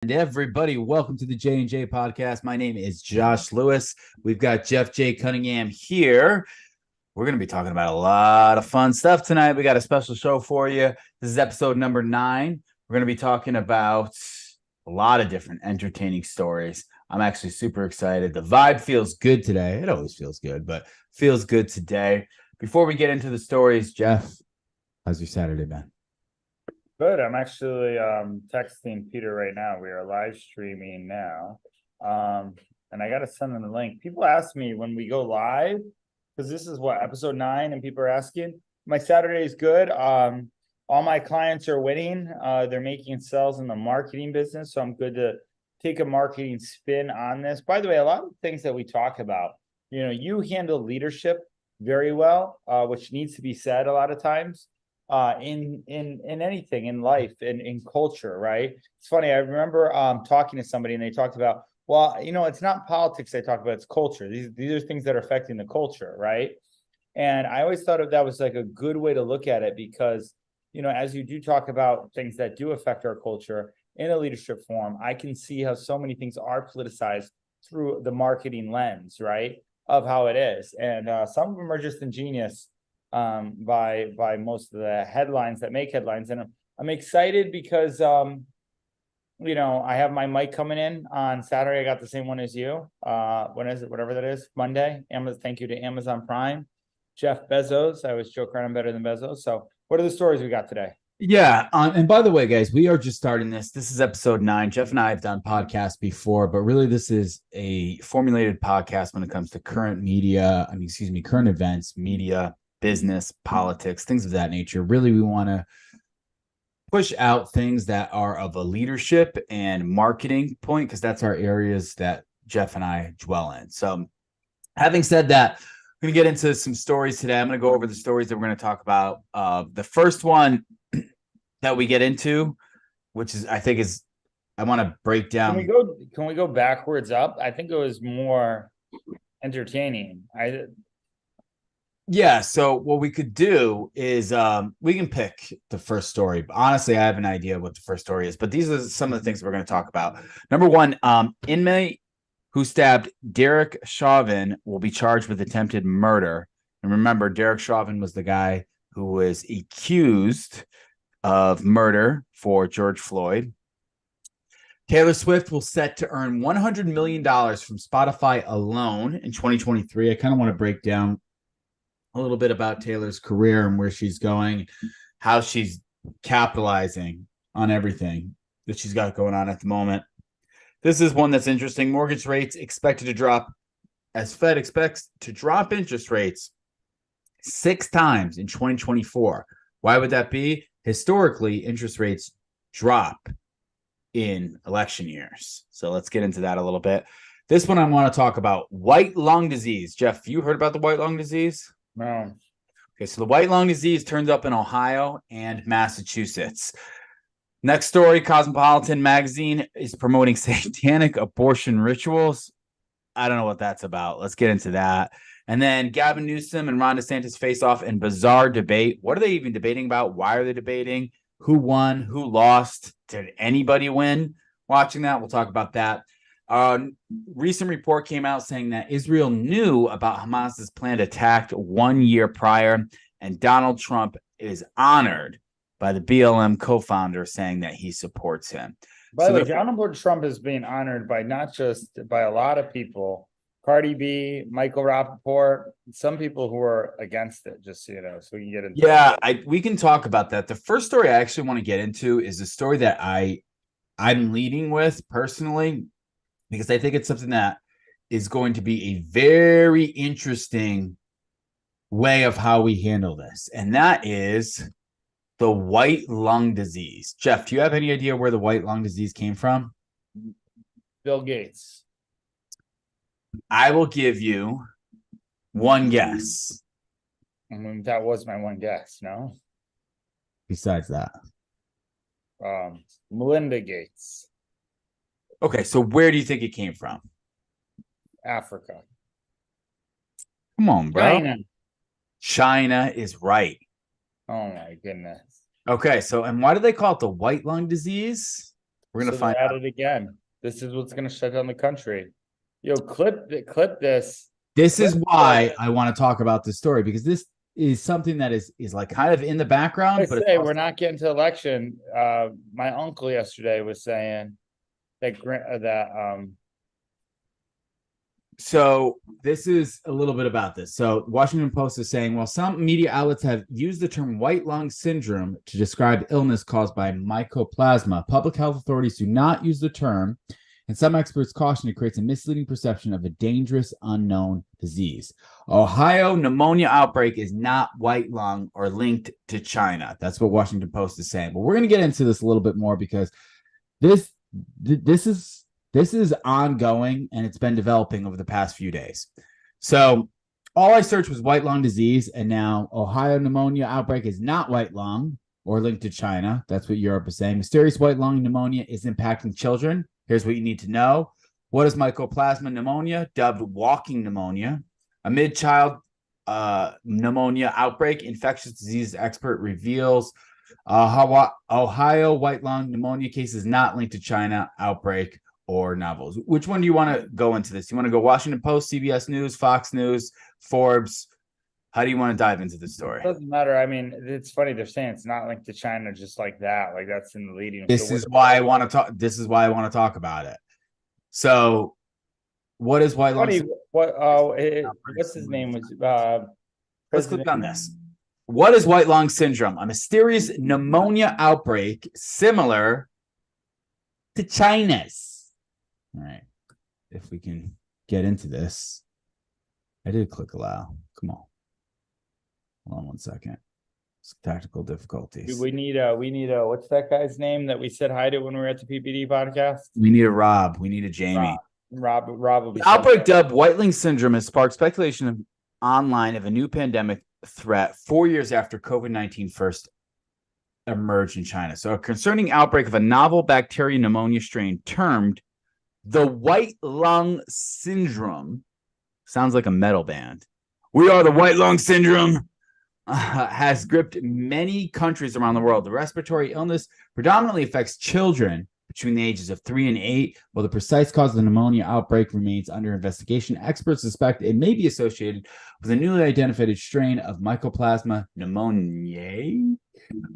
And everybody, welcome to the J&J podcast. My name is Josh Lewis. We've got Jeff J. Cunningham here. We're going to be talking about a lot of fun stuff tonight. We got a special show for you. This is episode number 9. We're going to be talking about a lot of different entertaining stories. I'm actually super excited. The vibe feels good today. It always feels good, but feels good today. Before we get into the stories, Jeff, how's your Saturday been? Good. I'm actually texting Peter right now. We are live streaming now. And I got to send them the link. People ask me when we go live, because this is what, episode 9, and people are asking. My Saturday is good. All my clients are winning. They're making sales in the marketing business. So I'm good to take a marketing spin on this. By the way, a lot of things that we talk about, you handle leadership very well, which needs to be said a lot of times. In anything in life and in culture, right? It's funny. I remember talking to somebody and they talked about, well, it's not politics they talk about, it's culture. These are things that are affecting the culture, right? And I always thought of that was like a good way to look at it because, as you do talk about things that do affect our culture in a leadership form, I can see how so many things are politicized through the marketing lens, right? Of how it is. And some of them are just ingenious by most of the headlines that make headlines. And I'm excited because I have my mic coming in on Saturday. I got the same one as you. When is it? Whatever that is, Monday. Thank you to Amazon Prime. Jeff Bezos. I always joke around, I'm better than Bezos. So what are the stories we got today? Yeah. And by the way, guys, we are just starting this. This is episode 9. Jeff and I have done podcasts before, but really this is a formulated podcast when it comes to current events, media, business, politics, things of that nature. Really, we want to push out things that are of a leadership and marketing point because that's our areas that Jeff and I dwell in. So having said that, we're going to get into some stories today. I'm going to go over the stories that we're going to talk about. The first one that we get into, which is, I want to break down. Can we go backwards up? I think it was more entertaining. Yeah, so what we could do is we can pick the first story. Honestly, I have an idea what the first story is, but these are some of the things we're going to talk about. Number one, inmate who stabbed Derek Chauvin will be charged with attempted murder. And remember, Derek Chauvin was the guy who was accused of murder for George Floyd. Taylor Swift will set to earn $100 million from Spotify alone in 2023. I kind of want to break down a little bit about Taylor's career and where she's going, how she's capitalizing on everything that she's got going on at the moment. This is one that's interesting. Mortgage rates expected to drop as Fed expects to drop interest rates 6 times in 2024. Why would that be? Historically, interest rates drop in election years. So let's get into that a little bit. This one I want to talk about, white lung disease. Jeff, you heard about the white lung disease? No. Okay, so the white lung disease turns up in Ohio and Massachusetts. Next story, Cosmopolitan magazine is promoting satanic abortion rituals. I don't know what that's about. Let's get into that. And then Gavin Newsom and Ron DeSantis face off in bizarre debate. What are they even debating about? Why are they debating? Who won? Who lost? Did anybody win? Watching that, we'll talk about that. Recent report came out saying that Israel knew about Hamas's planned attack 1 year prior, and Donald Trump is honored by the BLM co-founder saying that he supports him. By the way, Donald Trump is being honored by not just by a lot of people, Cardi B, Michael Rappaport, some people who are against it, just so you know, so we can get into that. We can talk about that. The first story I actually want to get into is a story that I'm leading with personally, because I think it's something that is going to be a very interesting way of how we handle this. And that is the white lung disease. Jeff, do you have any idea where the white lung disease came from? Bill Gates. I will give you one guess. I mean, that was my one guess, no? Besides that. Melinda Gates. Okay, so where do you think it came from? Africa. Come on, bro. China. China is right. Oh my goodness. Okay, so and why do they call it the white lung disease? We're gonna So find they're at out. it again. This is what's gonna shut down the country. Yo, clip this. This Clip is why I want to talk about this story, because this is something that is like kind of in the background, but it's say also, we're not getting to election. My uncle yesterday was saying that so this is a little bit about this. So Washington Post is saying, while some media outlets have used the term white lung syndrome to describe illness caused by mycoplasma, public health authorities do not use the term, and some experts caution it creates a misleading perception of a dangerous unknown disease. Ohio pneumonia outbreak is not white lung or linked to China. That's what Washington Post is saying. But we're going to get into this a little bit more, because this this is ongoing, and it's been developing over the past few days. So all I searched was white lung disease, and now Ohio pneumonia outbreak is not white lung or linked to China. That's what Europe is saying. Mysterious white lung pneumonia is impacting children. Here's what you need to know. What is mycoplasma pneumonia, dubbed walking pneumonia? Amid child pneumonia outbreak, infectious disease expert reveals Ohio white lung pneumonia cases not linked to China outbreak or novels. Which one do you want to go into this? You want to go Washington Post, CBS News, Fox News, Forbes? How do you want to dive into the story? it doesn't matter. I mean, it's funny they're saying it's not linked to China just like that. Like that's in the leading. This is why I want to talk. This is why I want to talk about it. So, what is white lung? Funny, what's his name was Let's click on this. What is white lung syndrome? A mysterious pneumonia outbreak similar to China's. All right. If we can get into this. I did click allow. Come on. Hold on 1 second. Some tactical difficulties. We need what's that guy's name that we said hi to when we were at the PPD podcast? We need a Rob. We need a Jamie. Rob will be. The outbreak dubbed white lung syndrome has sparked speculation online of a new pandemic threat 4 years after COVID-19 first emerged in China. So a concerning outbreak of a novel bacterial pneumonia strain termed the white lung syndrome. Sounds like a metal band. We are the white lung syndrome. Has gripped many countries around the world. The respiratory illness predominantly affects children between the ages of 3 and 8. While the precise cause of the pneumonia outbreak remains under investigation, experts suspect it may be associated with a newly identified strain of Mycoplasma pneumoniae,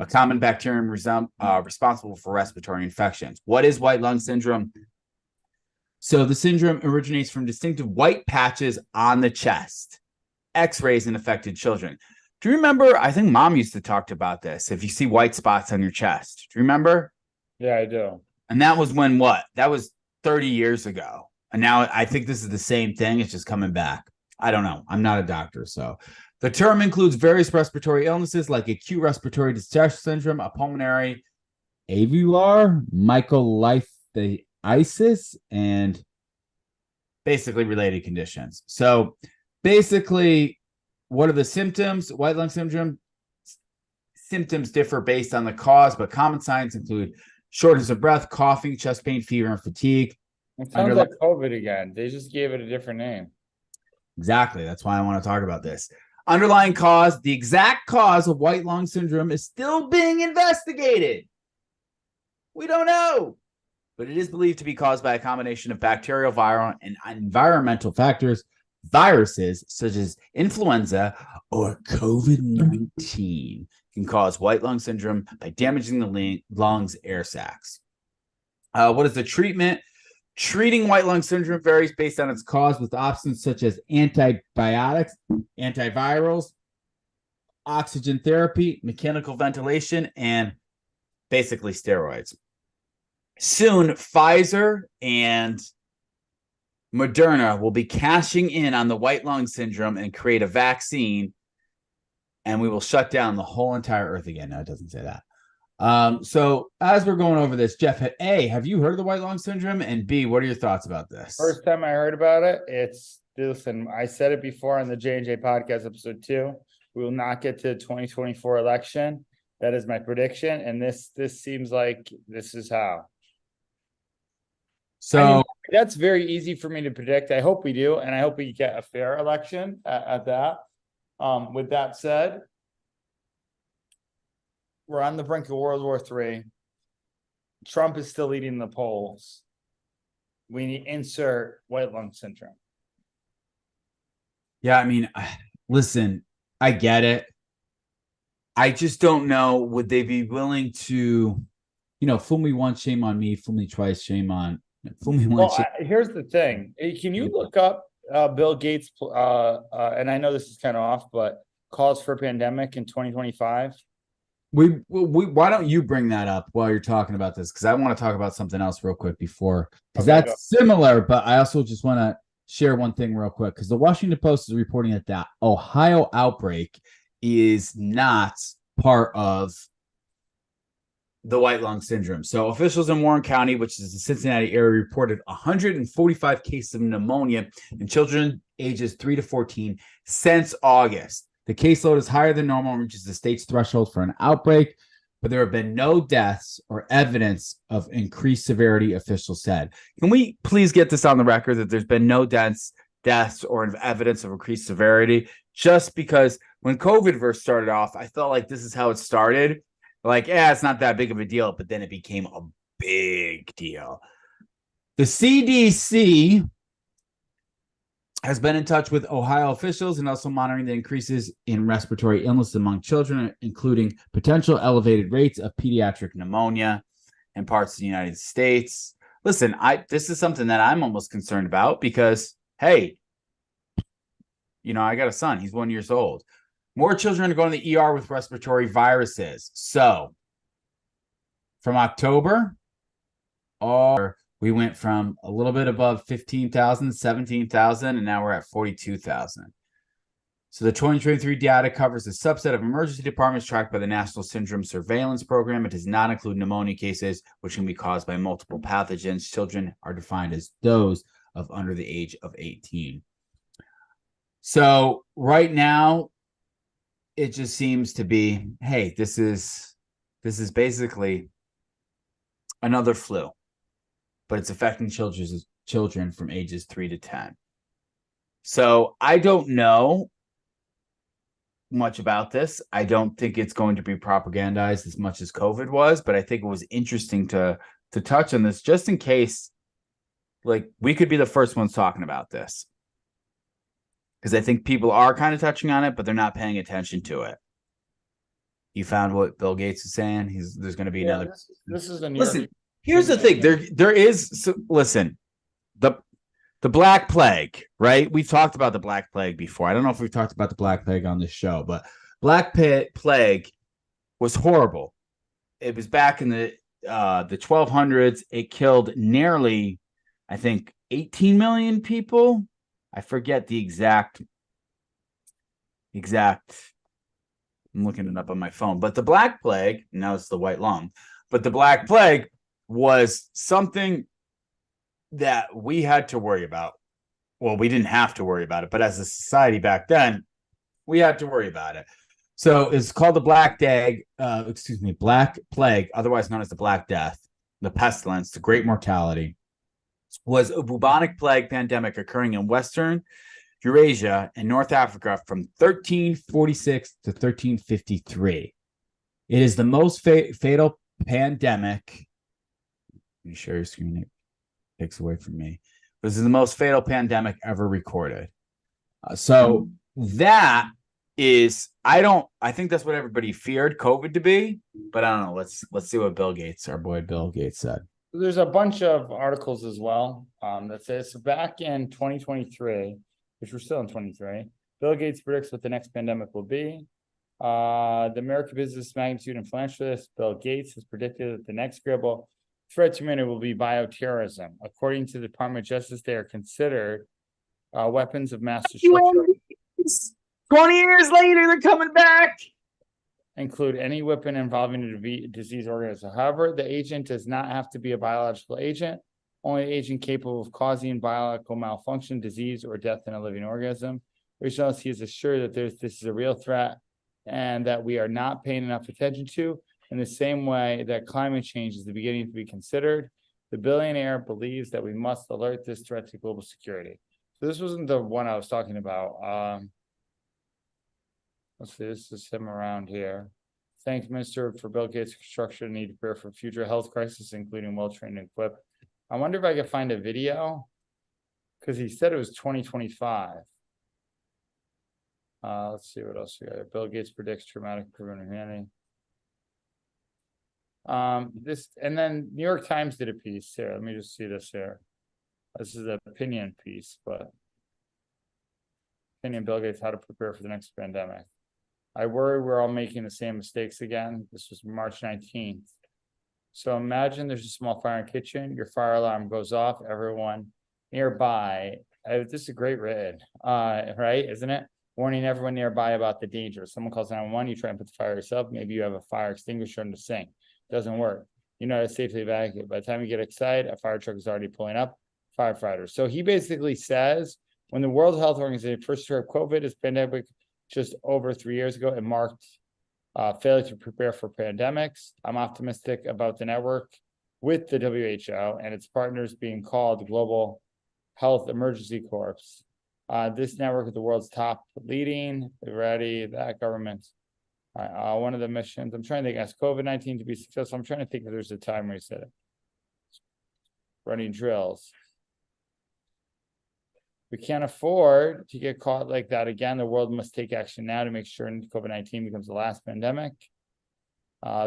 a common bacterium responsible for respiratory infections. What is white lung syndrome? So the syndrome originates from distinctive white patches on the chest, X-rays in affected children. Do you remember? I think Mom used to talk about this. If you see white spots on your chest, do you remember? Yeah, I do. And that was when what? That was 30 years ago. And now I think this is the same thing. It's just coming back. I don't know. I'm not a doctor. So the term includes various respiratory illnesses like acute respiratory distress syndrome, a pulmonary alveolar mycolithiasis, and basically related conditions. So basically, what are the symptoms? White lung syndrome symptoms differ based on the cause, but common signs include shortness of breath, coughing, chest pain, fever, and fatigue. It sounds like COVID again. They just gave it a different name. Exactly. That's why I want to talk about this. Underlying cause, the exact cause of white lung syndrome is still being investigated. We don't know, but it is believed to be caused by a combination of bacterial, viral, and environmental factors. Viruses such as influenza or COVID-19 can cause white lung syndrome by damaging the lungs' air sacs. What is the treatment? Treating white lung syndrome varies based on its cause, with options such as antibiotics, antivirals, oxygen therapy, mechanical ventilation, and basically steroids. Soon, Pfizer and Moderna will be cashing in on the white lung syndrome and create a vaccine, and we will shut down the whole entire earth again. No, it doesn't say that. So as we're going over this, Jeff, A, have you heard of the white lung syndrome? And B, what are your thoughts about this? First time I heard about it, listen, I said it before on the J&J podcast episode 2. We will not get to the 2024 election. That is my prediction. And this seems like this is how. So I mean, that's very easy for me to predict. I hope we do, and I hope we get a fair election at that. With that said, we're on the brink of World War III. Trump is still leading the polls. We need insert white lung syndrome. Yeah, I mean, listen, I get it. I just don't know. Would they be willing to, fool me once, shame on me, fool me twice, shame on, fool me once, Well, here's the thing. Can you look up Bill Gates? And I know this is kind of off, but calls for pandemic in 2025. Why don't you bring that up while you're talking about this? Because I want to talk about something else real quick because that's similar, but I also just want to share one thing real quick because the Washington Post is reporting that the Ohio outbreak is not part of the white lung syndrome. So officials in Warren County, which is the Cincinnati area, reported 145 cases of pneumonia in children ages 3 to 14 since August. The caseload is higher than normal and reaches the state's threshold for an outbreak, but there have been no deaths or evidence of increased severity, officials said. Can we please get this on the record that there's been no deaths or evidence of increased severity? Just because when COVID first started off, I felt like this is how it started. Like, it's not that big of a deal, but then it became a big deal. The CDC has been in touch with Ohio officials and also monitoring the increases in respiratory illness among children, including potential elevated rates of pediatric pneumonia in parts of the United States. Listen, this is something that I'm almost concerned about because, hey, I got a son. He's 1 year old. More children are going to the ER with respiratory viruses. So from October, we went from a little bit above 15,000, 17,000, and now we're at 42,000. So the 2023 data covers a subset of emergency departments tracked by the National Syndrome Surveillance Program. It does not include pneumonia cases, which can be caused by multiple pathogens. Children are defined as those of under the age of 18. So right now, it just seems to be, hey, this is basically another flu, but it's affecting children from ages 3 to 10. So I don't know much about this. I don't think it's going to be propagandized as much as COVID was, but I think it was interesting to touch on this just in case, like, we could be the first ones talking about this. Because I think people are kind of touching on it, but they're not paying attention to it. You found what Bill Gates is saying? There's going to be another. This is a New York. Here's the thing. There is. Listen, the Black Plague, right? We've talked about the Black Plague before. I don't know if we've talked about the Black Plague on this show, but Black Plague was horrible. It was back in the 1200s. It killed nearly, I think, 18 million people. I forget the exact. I'm looking it up on my phone. But the Black Plague, now it's the white lung, but the Black Plague was something that we had to worry about. Well, we didn't have to worry about it, but as a society back then, we had to worry about it. So it's called the Black Plague, otherwise known as the Black Death, the pestilence, the Great Mortality, was a bubonic plague pandemic occurring in Western Eurasia and North Africa from 1346 to 1353. It is the most fatal pandemic. Let me share your screen. It takes away from me. This is the most fatal pandemic ever recorded. So that is, I think that's what everybody feared COVID to be, but I don't know. Let's see what our boy Bill Gates said. There's a bunch of articles as well that says back in 2023, which we're still in 23, Bill Gates predicts what the next pandemic will be. The American business magnitude and philanthropist Bill Gates has predicted that the next global threat to humanity will be bioterrorism. According to the Department of Justice, they are considered weapons of mass destruction. 20 years later, they're coming back. Include any weapon involving a disease organism. However, the agent does not have to be a biological agent, only an agent capable of causing biological malfunction, disease, or death in a living organism. Originally, he is assured that this is a real threat and that we are not paying enough attention to, in the same way that climate change is beginning to be considered. The billionaire believes that we must alert this threat to global security. So this wasn't the one I was talking about. Let's see, this is him around here. Thanks, Minister, for Bill Gates' construction need to prepare for future health crisis, including well-trained and equipped. I wonder if I could find a video, because he said it was 2025. Let's see what else we got. Bill Gates predicts traumatic improvement in humanity. This, and then New York Times did a piece here. Let me just see this here. This is an opinion piece, but opinion Bill Gates how to prepare for the next pandemic. I worry we're all making the same mistakes again. This was March 19th. So imagine there's a small fire in the kitchen, your fire alarm goes off, everyone nearby. This is a great read, right? Isn't it? Warning everyone nearby about the danger. Someone calls 911, you try and put the fire yourself. Maybe you have a fire extinguisher in the sink. Doesn't work. You know how to safely evacuate. By the time you get excited, a fire truck is already pulling up. Firefighters. So he basically says when the World Health Organization first heard of COVID, this pandemic just over 3 years ago, it marked failure to prepare for pandemics. I'm optimistic about the network with the WHO and its partners being called the Global Health Emergency Corps. This network is the world's top leading, ready, that government. One of the missions, I'm trying to think, ask COVID-19 to be successful. I'm trying to think if there's a time where he said it. Running drills. We can't afford to get caught like that again. The world must take action now to make sure COVID-19 becomes the last pandemic.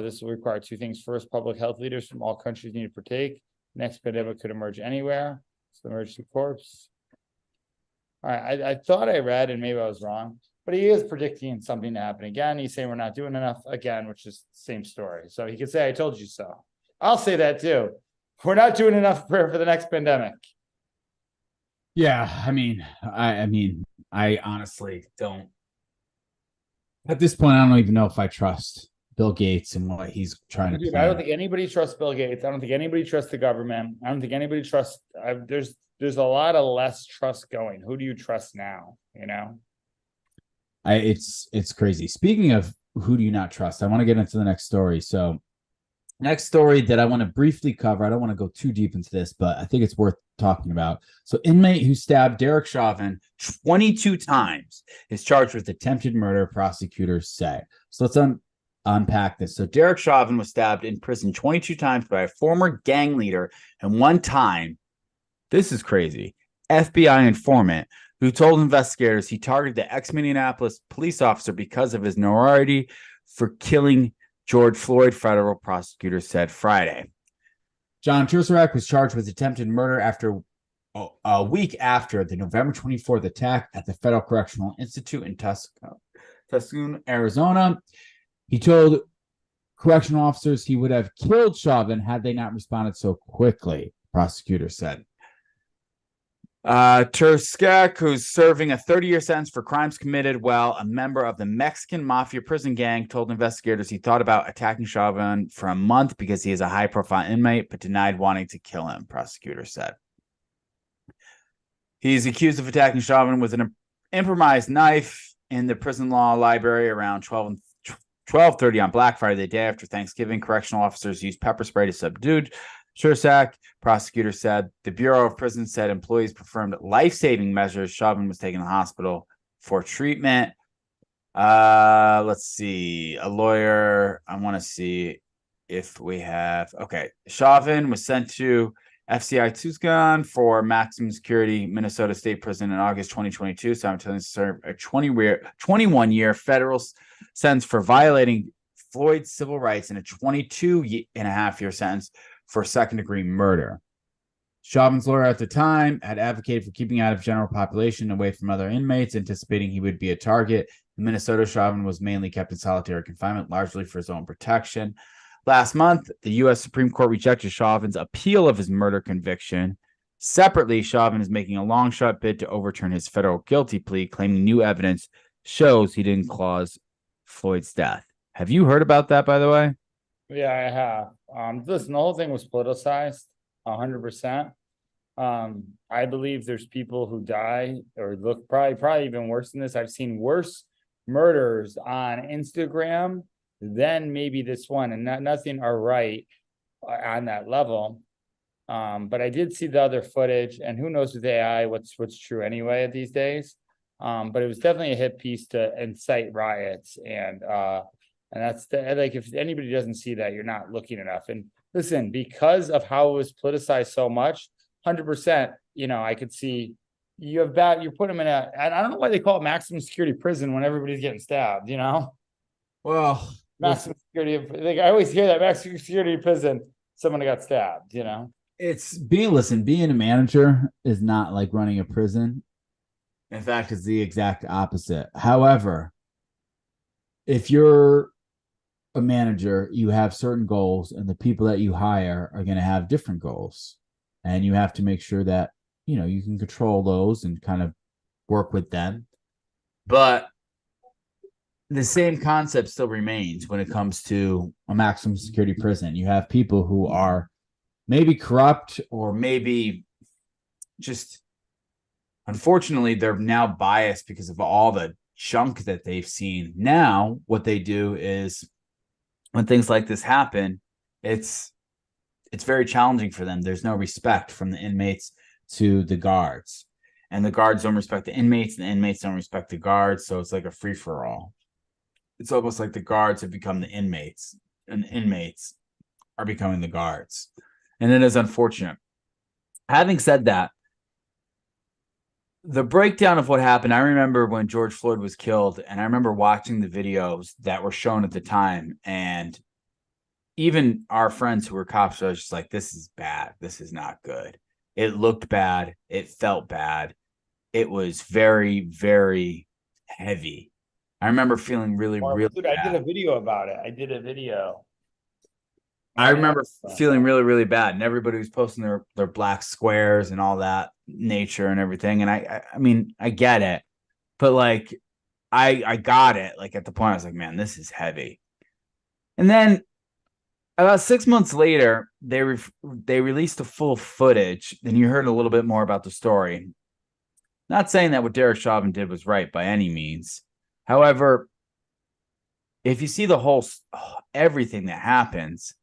This will require two things. First, public health leaders from all countries need to partake. Next pandemic could emerge anywhere. It's the emergency corps. All right, I thought I read, and maybe I was wrong, but he is predicting something to happen again. He's saying we're not doing enough again, which is the same story. So he could say, I told you so. I'll say that too. We're not doing enough to prepare for the next pandemic. Yeah, I mean, I honestly don't. At this point, I don't even know if I trust Bill Gates and what he's trying to. Dude, I don't think anybody trusts Bill Gates. I don't think anybody trusts the government. I don't think anybody trusts. There's a lot of less trust going. Who do you trust now? You know, it's crazy. Speaking of who do you not trust, I want to get into the next story. So, next story that I want to briefly cover. I don't want to go too deep into this, but I think it's worth talking about. So, inmate who stabbed Derek Chauvin 22 times is charged with attempted murder, prosecutors say. So let's unpack this. So Derek Chauvin was stabbed in prison 22 times by a former gang leader, and one time, this is crazy, FBI informant who told investigators he targeted the ex-Minneapolis police officer because of his notoriety for killing George Floyd, federal prosecutors said Friday. John Tursarak was charged with attempted murder after a week after the November 24th attack at the Federal Correctional Institute in Tucson, Arizona. He told correctional officers he would have killed Chauvin had they not responded so quickly, prosecutors said. Tursarak, who's serving a 30-year sentence for crimes committed while a member of the Mexican mafia prison gang, told investigators he thought about attacking Chauvin for a month because he is a high-profile inmate, but denied wanting to kill him, prosecutors said. He's accused of attacking Chauvin with an improvised knife in the prison law library around 12:30 on Black Friday, the day after Thanksgiving. Correctional officers used pepper spray to subdue Tursarak. Prosecutors said the Bureau of Prisons said employees performed life-saving measures. Chauvin was taken to the hospital for treatment. Let's see. A lawyer. I want to see if we have. Okay. Chauvin was sent to FCI Tucson for maximum security Minnesota State Prison in August 2022. Simultaneously served a 21-year federal sentence for violating Floyd's civil rights and a 22-and-a-half-year sentence for second-degree murder. Chauvin's lawyer at the time had advocated for keeping out of general population away from other inmates, anticipating he would be a target. In Minnesota, Chauvin was mainly kept in solitary confinement, largely for his own protection. Last month, the U.S. Supreme Court rejected Chauvin's appeal of his murder conviction. Separately, Chauvin is making a long-shot bid to overturn his federal guilty plea, claiming new evidence shows he didn't cause Floyd's death. Have you heard about that, by the way? Yeah, I have. Listen, the whole thing was politicized 100%. I believe there's people who die or look probably even worse than this. I've seen worse murders on Instagram than maybe this one, and nothing are right on that level. But I did see the other footage, and who knows with AI what's true anyway these days. But it was definitely a hit piece to incite riots and And that's like, if anybody doesn't see that, you're not looking enough. And listen, because of how it was politicized so much, 100%, I could see you put them in and I don't know why they call it maximum security prison when everybody's getting stabbed, Well, maximum security, like I always hear that maximum security prison, someone got stabbed, being a manager is not like running a prison. In fact, it's the exact opposite. However, if you're a manager, you have certain goals, and the people that you hire are going to have different goals. And you have to make sure that, you can control those and kind of work with them. But the same concept still remains when it comes to a maximum security prison. You have people who are maybe corrupt or maybe just, unfortunately, they're now biased because of all the junk that they've seen. Now, what they do is when things like this happen, it's very challenging for them. There's no respect from the inmates to the guards, and the guards don't respect the inmates, and the inmates don't respect the guards. So it's like a free for all. It's almost like the guards have become the inmates, and the inmates are becoming the guards, and it is unfortunate. Having said that, the breakdown of what happened, I remember when George Floyd was killed, and I remember watching the videos that were shown at the time, and even our friends who were cops were just like, this is bad. This is not good. It looked bad. It felt bad. It was very, very heavy. I remember feeling really, really Dude, I did a bad. video about it. I did a video. I remember feeling really, really bad, and everybody was posting their black squares and all that nature and everything. And I mean, I get it, but like, I got it. Like at the point, I was like, man, this is heavy. And then about 6 months later, they released the full footage, and you heard a little bit more about the story. Not saying that what Derek Chauvin did was right by any means. However, if you see the whole everything that happens,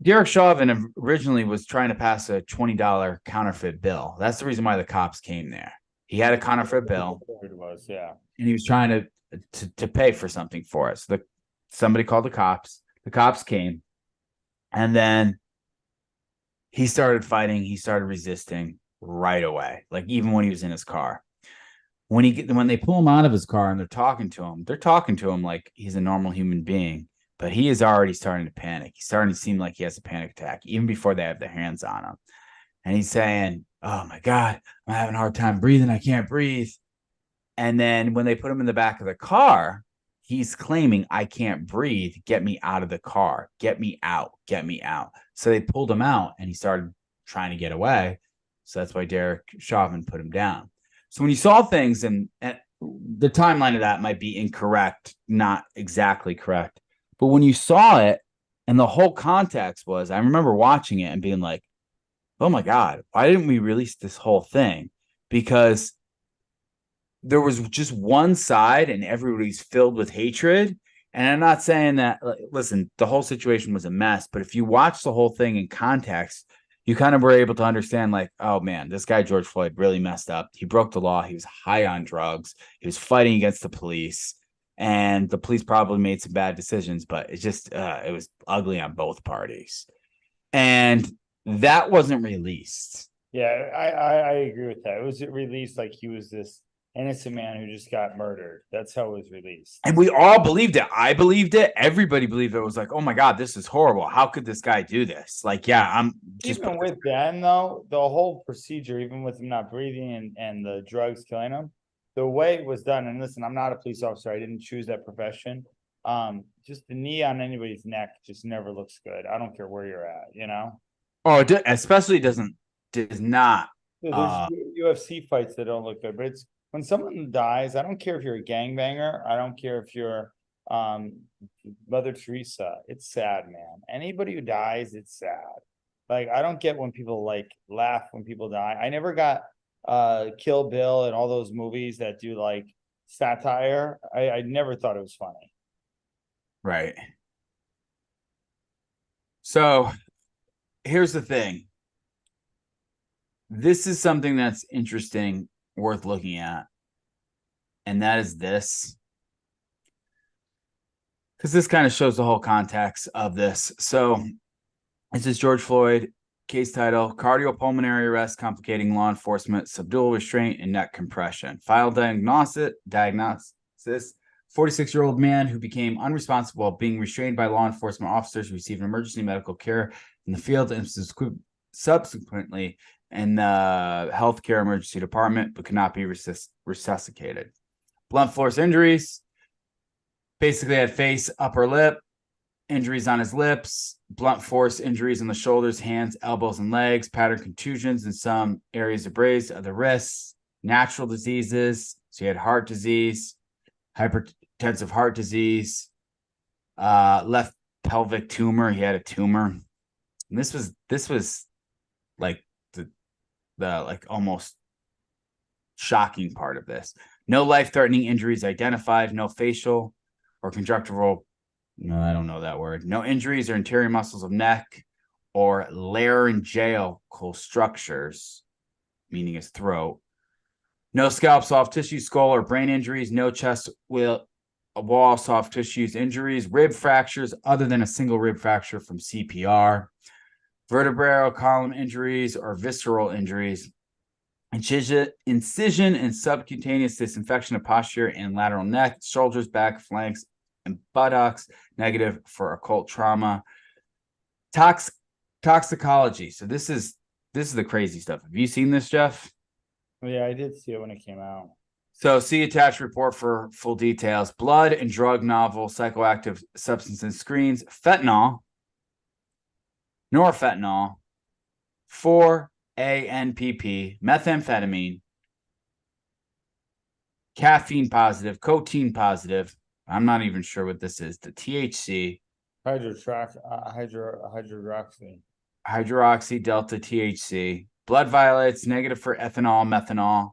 Derek Chauvin originally was trying to pass a $20 counterfeit bill. That's the reason why the cops came there. He had a counterfeit bill. It was, yeah. And he was trying to pay for something for us. Somebody called the cops. The cops came, and then he started fighting. He started resisting right away. Like even when he was in his car, when they pull him out of his car and they're talking to him like he's a normal human being. But he is already starting to panic. He's starting to seem like he has a panic attack even before they have their hands on him. And he's saying, "Oh my God, I'm having a hard time breathing. I can't breathe." And then when they put him in the back of the car, he's claiming, "I can't breathe. Get me out of the car. Get me out. Get me out." So they pulled him out, and he started trying to get away. So that's why Derek Chauvin put him down. So when you saw things, and the timeline of that might be incorrect, not exactly correct, but when you saw it, and the whole context was, I remember watching it and being like, oh my God, why didn't we release this whole thing? Because there was just one side and everybody's filled with hatred. And I'm not saying that, listen, the whole situation was a mess, but if you watch the whole thing in context, you kind of were able to understand, like, oh man, this guy, George Floyd, really messed up. He broke the law. He was high on drugs. He was fighting against the police. And the police probably made some bad decisions, but it was ugly on both parties. And that wasn't released. Yeah, I agree with that. It was released like he was this innocent man who just got murdered. That's how it was released. And we all believed it. I believed it. Everybody believed it. It was like, oh my God, this is horrible. How could this guy do this? Like, yeah, I'm just. Even with Ben, though, the whole procedure, even with him not breathing and the drugs killing him, the way it was done, and listen, I'm not a police officer. I didn't choose that profession. Just the knee on anybody's neck just never looks good. I don't care where you're at. Oh, especially does not. There's UFC fights that don't look good, but it's when someone dies. I don't care if you're a gangbanger. I don't care if you're Mother Teresa. It's sad, man. Anybody who dies, it's sad. Like I don't get when people like laugh when people die. I never got Kill Bill and all those movies that do like satire. I never thought it was funny. Right. So here's the thing. This is something that's interesting, worth looking at. And that is this. because this kind of shows the whole context of this. So this is George Floyd, case title, cardiopulmonary arrest complicating law enforcement, subdural restraint, and neck compression. File diagnosis, 46-year-old man who became unresponsive while being restrained by law enforcement officers who received emergency medical care in the field and subsequently in the healthcare emergency department, but could not be resuscitated. Blunt force injuries, basically had face, upper lip, injuries on his lips, blunt force injuries on the shoulders, hands, elbows, and legs, pattern contusions in some areas of brace, other wrists, natural diseases. So he had heart disease, hypertensive heart disease, left pelvic tumor. He had a tumor. And this was like the like almost shocking part of this. No life-threatening injuries identified, no facial or conjunctival. No, I don't know that word. No injuries or interior muscles of neck or laryngeal structures, meaning his throat. No scalp, soft tissue, skull, or brain injuries. No chest, wall, soft tissues injuries. Rib fractures other than a single rib fracture from CPR. Vertebral column injuries or visceral injuries. Incision and subcutaneous disinfection of posterior and lateral neck, shoulders, back, flanks, and buttocks, negative for occult trauma. Toxicology. So this is the crazy stuff. Have you seen this, Jeff? Yeah, I did see it when it came out. So see attached report for full details. Blood and drug novel psychoactive substances screens, fentanyl, norfentanyl, 4-ANPP, methamphetamine, caffeine positive, cocaine positive. I'm not even sure what this is. The THC, hydroxy delta THC, blood violates, negative for ethanol, methanol,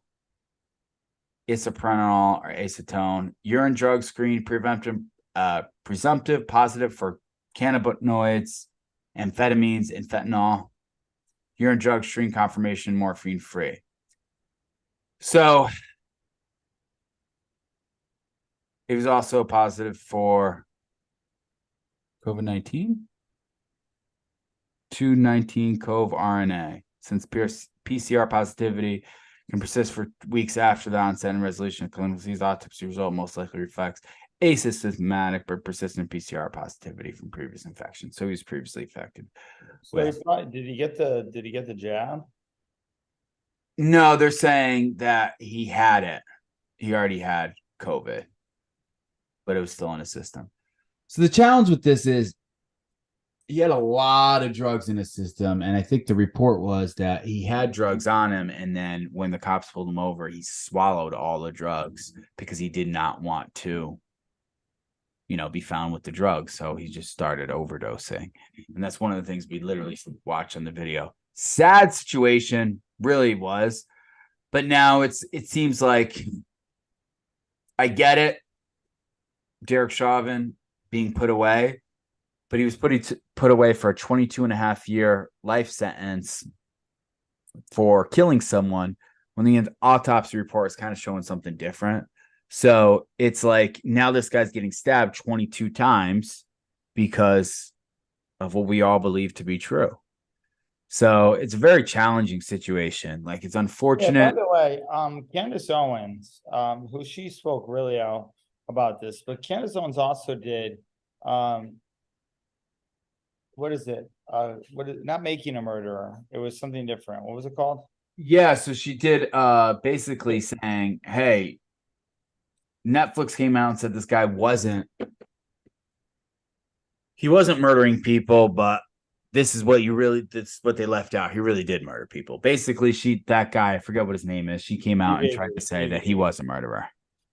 isoprene or acetone, urine drug screen, presumptive positive for cannabinoids, amphetamines, and fentanyl. Urine drug screen confirmation, morphine free. So it was also positive for COVID-19, 219 CoV RNA. Since PCR positivity can persist for weeks after the onset and resolution of clinical disease, autopsy result most likely reflects asymptomatic but persistent PCR positivity from previous infection. So he was previously infected. So did he get the jab? No, they're saying that he had it. He already had COVID, but it was still in his system. So the challenge with this is he had a lot of drugs in his system. And I think the report was that he had drugs on him. And then when the cops pulled him over, he swallowed all the drugs because he did not want to, be found with the drugs. So he just started overdosing. And that's one of the things we literally watched on the video. Sad situation, really was. But now it seems like I get it. Derek Chauvin being put away, but he was put away for a 22.5-year life sentence for killing someone when the autopsy report is kind of showing something different. So it's like now this guy's getting stabbed 22 times because of what we all believe to be true. So it's a very challenging situation. Like, it's unfortunate. Yeah, by the way, Candace Owens, who she spoke really out about this, but Candace Owens also did what is it? Not Making a Murderer. It was something different. What was it called? Yeah, so she did basically saying, hey, Netflix came out and said this guy wasn't murdering people, but this is what they left out. He really did murder people. Basically, that guy, I forget what his name is. She came out and tried to say that he was a murderer.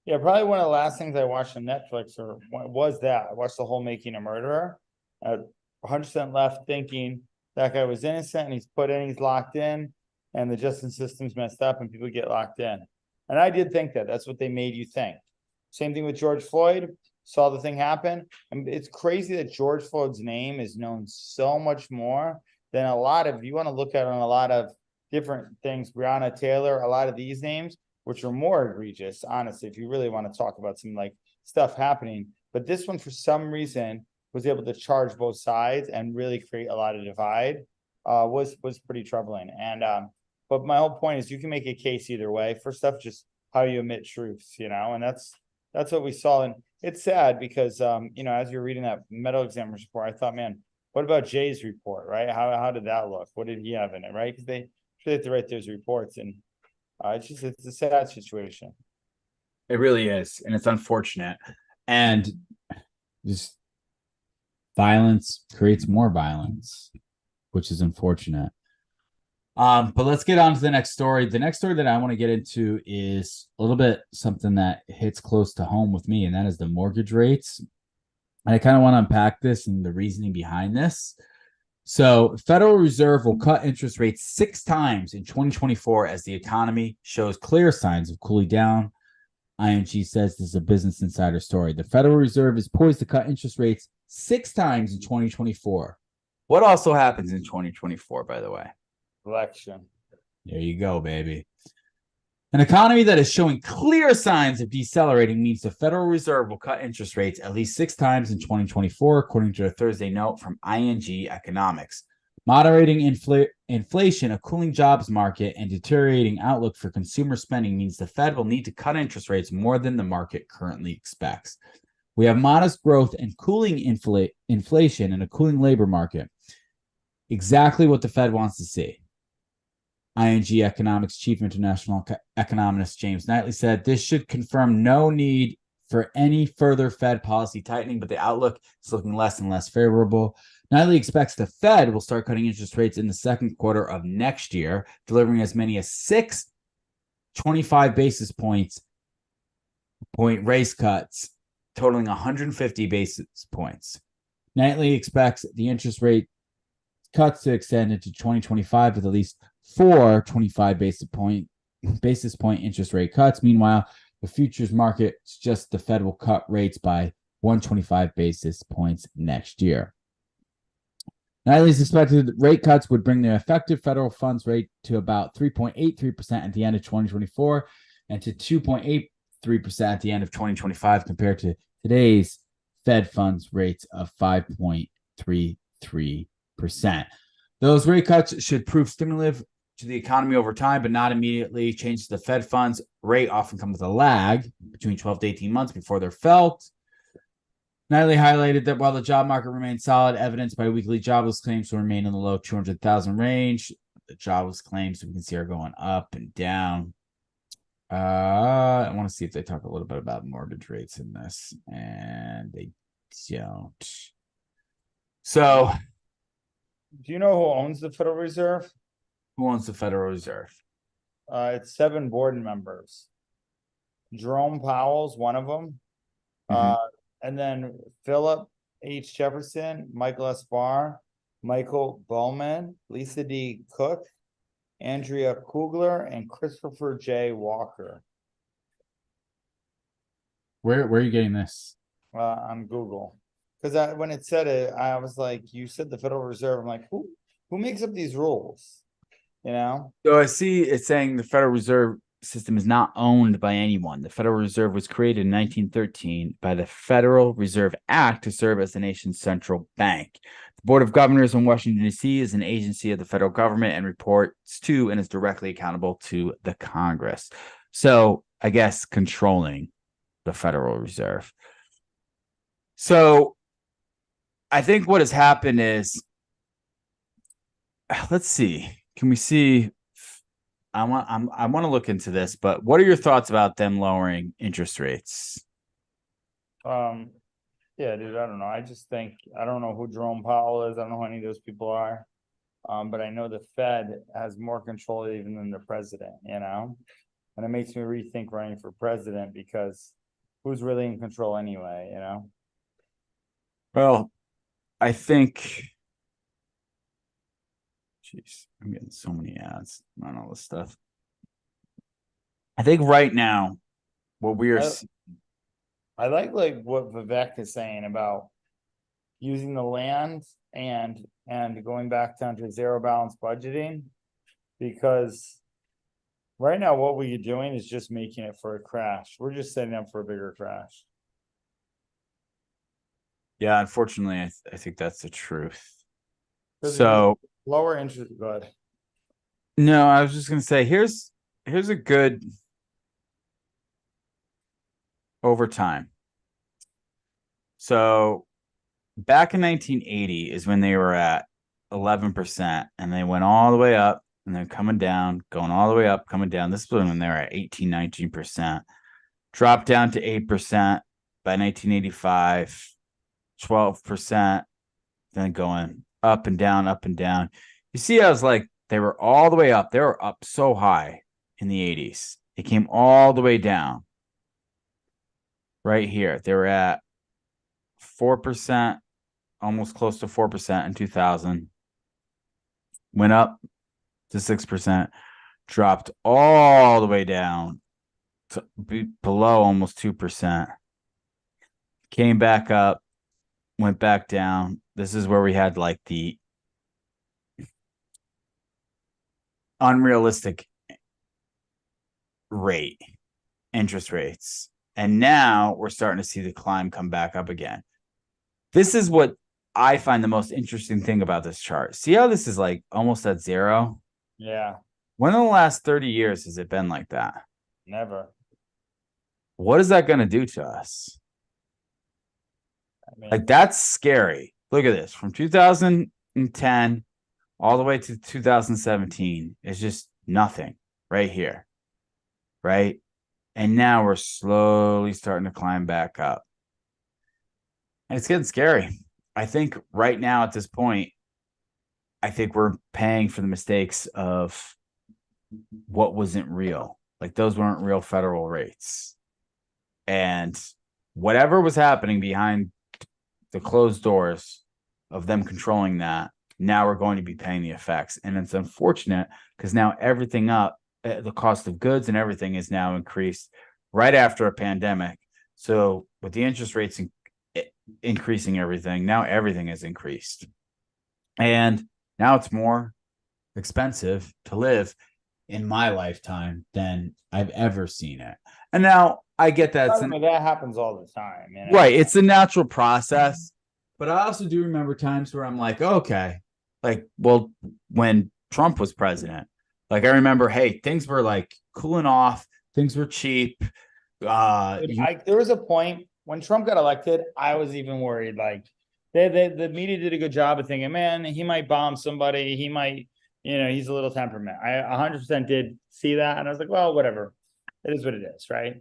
Yeah, probably one of the last things I watched on Netflix was that. I watched the whole Making a Murderer. 100% left thinking that guy was innocent and he's locked in, and the justice system's messed up and people get locked in. And I did think that's what they made you think. Same thing with George Floyd. Saw the thing happen. And it's crazy that George Floyd's name is known so much more than you want to look at on a lot of different things, Breonna Taylor, a lot of these names, which are more egregious, honestly, if you really want to talk about some like stuff happening. but this one, for some reason, was able to charge both sides and really create a lot of divide. Was pretty troubling. And but my whole point is you can make a case either way. First off, just how you admit truths, and that's what we saw. And it's sad because as you're reading that medical examiner's report, I thought, man, what about Jay's report, right? How did that look? What did he have in it, right? Because they have to write those reports, and it's a sad situation. It really is, and it's unfortunate. And just violence creates more violence, which is unfortunate. But let's get on to the next story. The next story that I want to get into is a little bit something that hits close to home with me, and that is the mortgage rates. And I kind of want to unpack this and the reasoning behind this. So, Federal Reserve will cut interest rates 6 times in 2024 as the economy shows clear signs of cooling down. ING says this is a Business Insider story. The Federal Reserve is poised to cut interest rates 6 times in 2024. What also happens in 2024, by the way? Election. There you go, baby. An economy that is showing clear signs of decelerating means the Federal Reserve will cut interest rates at least 6 times in 2024, according to a Thursday note from ING Economics. Moderating inflation, a cooling jobs market, and deteriorating outlook for consumer spending means the Fed will need to cut interest rates more than the market currently expects. We have modest growth and cooling inflation and a cooling labor market. Exactly what the Fed wants to see. ING Economics Chief International Economist James Knightley said this should confirm no need for any further Fed policy tightening, but the outlook is looking less and less favorable. Knightley expects the Fed will start cutting interest rates in the second quarter of next year, delivering as many as 6 25 basis point raise cuts, totaling 150 basis points. Knightley expects the interest rate cuts to extend into 2025 with at least 4 25 basis point interest rate cuts. Meanwhile, the futures market suggests the Fed will cut rates by 125 basis points next year. Knightley's expected rate cuts would bring the effective federal funds rate to about 3.83% at the end of 2024 and to 2.83% at the end of 2025 compared to today's Fed funds rates of 5.33%. Those rate cuts should prove stimulative to the economy over time, but not immediately. Changes to the Fed funds rate often come with a lag between 12 to 18 months before they're felt. Knightley highlighted that while the job market remains solid, evidenced by weekly jobless claims will remain in the low 200,000 range. The jobless claims we can see are going up and down. I want to see if they talk a little bit about mortgage rates in this, and they don't. So, do you know who owns the Federal Reserve? Who owns the Federal Reserve? It's 7 board members. Jerome Powell's one of them. And then Philip H. Jefferson, Michael S. Barr, Michael Bowman, Lisa D. Cook, Andrea Kugler, and Christopher J. Walker. Where are you getting this? On Google. Because when it said it, I was like, you said the Federal Reserve. I'm like, who makes up these rules? So I see it's saying the Federal Reserve System is not owned by anyone. The Federal Reserve was created in 1913 by the Federal Reserve Act to serve as the nation's central bank. The Board of Governors in Washington, D.C. is an agency of the federal government and reports to and is directly accountable to the Congress. So I guess controlling the Federal Reserve. So I think what has happened is, let's see, can we see? I want to look into this, but what are your thoughts about them lowering interest rates? Yeah, dude, I don't know. I just think I don't know who Jerome Powell is. I don't know who any of those people are. But I know the Fed has more control even than the president, and it makes me rethink running for president because who's really in control anyway, Well, I think, jeez, I'm getting so many ads on all this stuff. I think right now, what we are I like what Vivek is saying about using the land and going back down to zero balance budgeting, because right now what we're doing is just making it for a crash. We're just setting up for a bigger crash. Yeah, unfortunately, I think that's the truth. Because if you So lower interest, good. no, I was just gonna say here's a good over time. So back in 1980 is when they were at 11%, and they went all the way up, and then coming down, going all the way up, coming down. This is when they were at 18, 19%, dropped down to 8% by 1985, 12%, then going up and down, up and down. You see, I was like, they were all the way up. They were up so high in the 80s. It came all the way down right here. They were at 4%, almost close to 4% in 2000. Went up to 6%, dropped all the way down to below almost 2%. Came back up, went back down. This is where we had like the unrealistic rate, interest rates. And now we're starting to see the climb come back up again. This is what I find the most interesting thing about this chart. See how this is like almost at zero? Yeah, When in the last 30 years has it been like that? never. What is that going to do to us? I mean, Like, that's scary. Look at this from 2010 all the way to 2017. It's just nothing right here. Right. And now we're slowly starting to climb back up. And it's getting scary. I think right now at this point, I think we're paying for the mistakes of what wasn't real. Like, those weren't real federal rates. And whatever was happening behind the closed doors of them controlling that, now we're going to be paying the effects. And it's unfortunate because now everything up, the cost of goods and everything is now increased right after a pandemic. So with the interest rates increasing everything, now everything is increased. And now it's more expensive to live in my lifetime than I've ever seen it. And now I get that. that happens all the time. You know? Right. It's a natural process. But I also do remember times where I'm like, okay, like, well, when Trump was president, like, I remember, hey, things were like cooling off, things were cheap. There was a point when Trump got elected, I was even worried. Like, the media did a good job of thinking, man, he might bomb somebody. He might, he's a little temperament. I 100% did see that. And I was like, well, whatever. It is what it is. Right.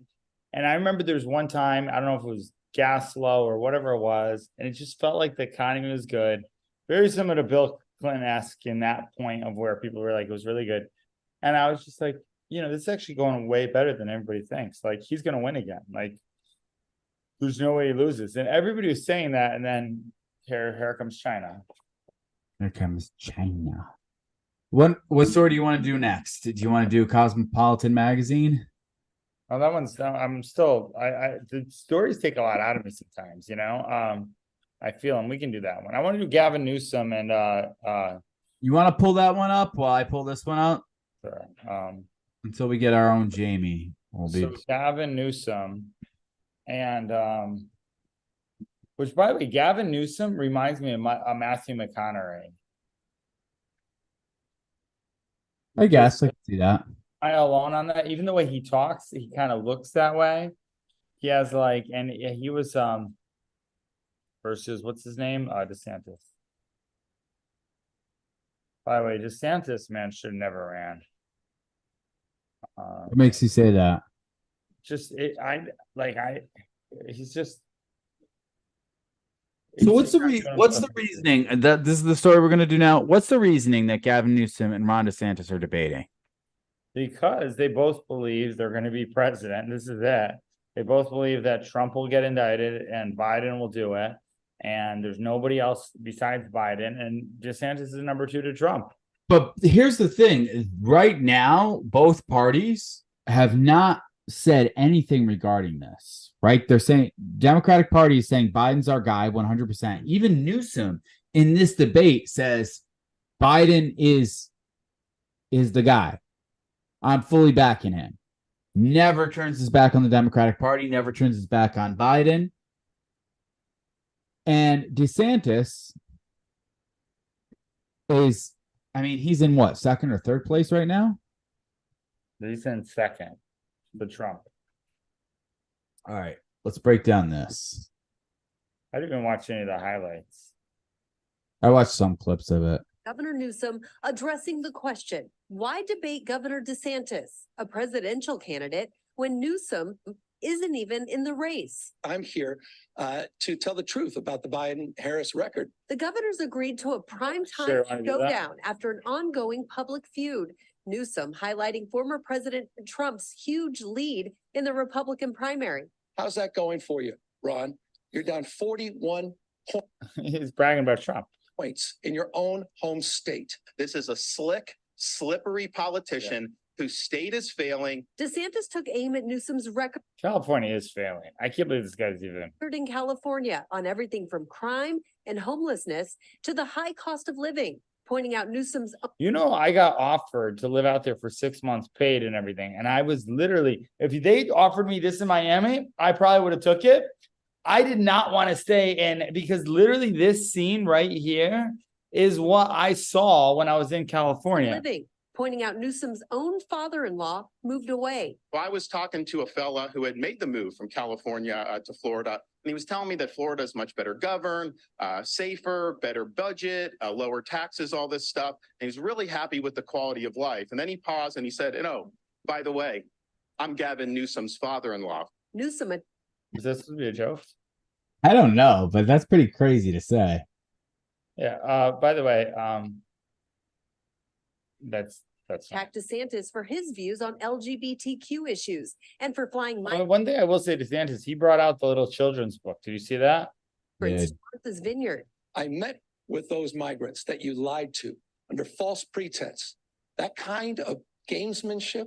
And I remember there was one time, I don't know if it was gas low or whatever it was, and it just felt like the economy was good. Very similar to Bill Clinton-esque in that point of where people were like, it was really good. And I was just like, this is actually going way better than everybody thinks. Like, he's going to win again. Like, there's no way he loses. And everybody was saying that. And then here comes China. Here comes China. What story do you want to do next? Do you want to do Cosmopolitan magazine? Oh, that one's. I'm still. The stories take a lot out of me sometimes. I feel, and we can do that one. I want to do Gavin Newsom and you want to pull that one up while I pull this one out? Sure. Until we get our own Jamie. So Gavin Newsom and which, by the way, Gavin Newsom reminds me of Matthew McConaughey. I guess I can see that. I alone on that. Even the way he talks, he kind of looks that way. He has like, and he was versus what's his name? DeSantis. By the way, DeSantis, man, should have never ran. What makes you say that? He's just. So what's the reasoning that this is the story we're going to do now? What's the reasoning that Gavin Newsom and Ron DeSantis are debating? Because they both believe they're going to be president. This is it. They both believe that Trump will get indicted and Biden will do it. And there's nobody else besides Biden. And DeSantis is number 2 to Trump. But here's the thing. Right now, both parties have not said anything regarding this, right? They're saying Democratic Party is saying Biden's our guy 100%. Even Newsom in this debate says Biden is the guy. I'm fully backing him. Never turns his back on the Democratic Party, never turns his back on Biden. And DeSantis is, I mean, he's in what, second or third place right now? He's in second, the Trump. All right, let's break down this. I didn't even watch any of the highlights. I watched some clips of it. Governor Newsom addressing the question, why debate Governor DeSantis, a presidential candidate, when Newsom isn't even in the race? I'm here to tell the truth about the Biden-Harris record. The governors agreed to a primetime Sure, I do that. showdown after an ongoing public feud. Newsom highlighting former President Trump's huge lead in the Republican primary. How's that going for you, Ron? You're down 41 He's bragging about Trump. points in your own home state. This is a slick, slippery politician whose state is failing. DeSantis took aim at Newsom's record California is failing. I can't believe this guy's even. in California on everything from crime and homelessness to the high cost of living, pointing out Newsom's You know, I got offered to live out there for 6 months paid and everything. And I was literally, if they offered me this in Miami, I probably would have took it. I did not want to stay in because literally this scene right here is what I saw when I was in California. living, pointing out Newsom's own father-in-law moved away. Well, I was talking to a fella who had made the move from California to Florida, and he was telling me that Florida is much better governed, safer, better budget, lower taxes, all this stuff. And he's really happy with the quality of life. And then he paused and he said, "Oh, by the way, I'm Gavin Newsom's father-in-law." Newsom Is this supposed to be a joke? I don't know, but that's pretty crazy to say. Yeah. By the way, that's attacked DeSantis for his views on LGBTQ issues and for flying one thing I will say to DeSantis, he brought out the little children's book. Did you see that? migrants to Martha's Vineyard. I met with those migrants that you lied to under false pretense. That kind of gamesmanship,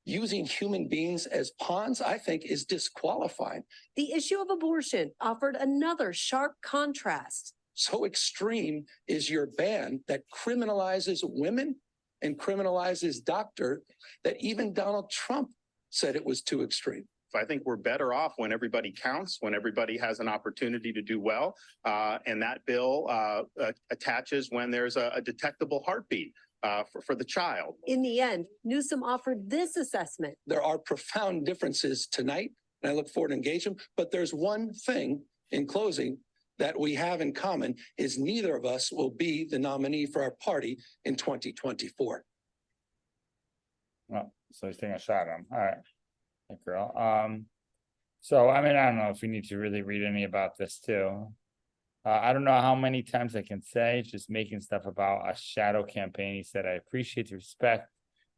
using human beings as pawns, I think is disqualifying. The issue of abortion offered another sharp contrast. So extreme is your ban that criminalizes women and criminalizes doctor that even Donald Trump said it was too extreme. I think we're better off when everybody counts, when everybody has an opportunity to do well. And that bill attaches when there's a detectable heartbeat for the child. In the end, Newsom offered this assessment. There are profound differences tonight, and I look forward to engaging them. But there's one thing in closing that we have in common is neither of us will be the nominee for our party in 2024. Well, so he's taking a shot at him. All right. Hey, girl. So I mean, I don't know if we need to really read any about this too. I don't know how many times I can say just making stuff about a shadow campaign. He said, "I appreciate the respect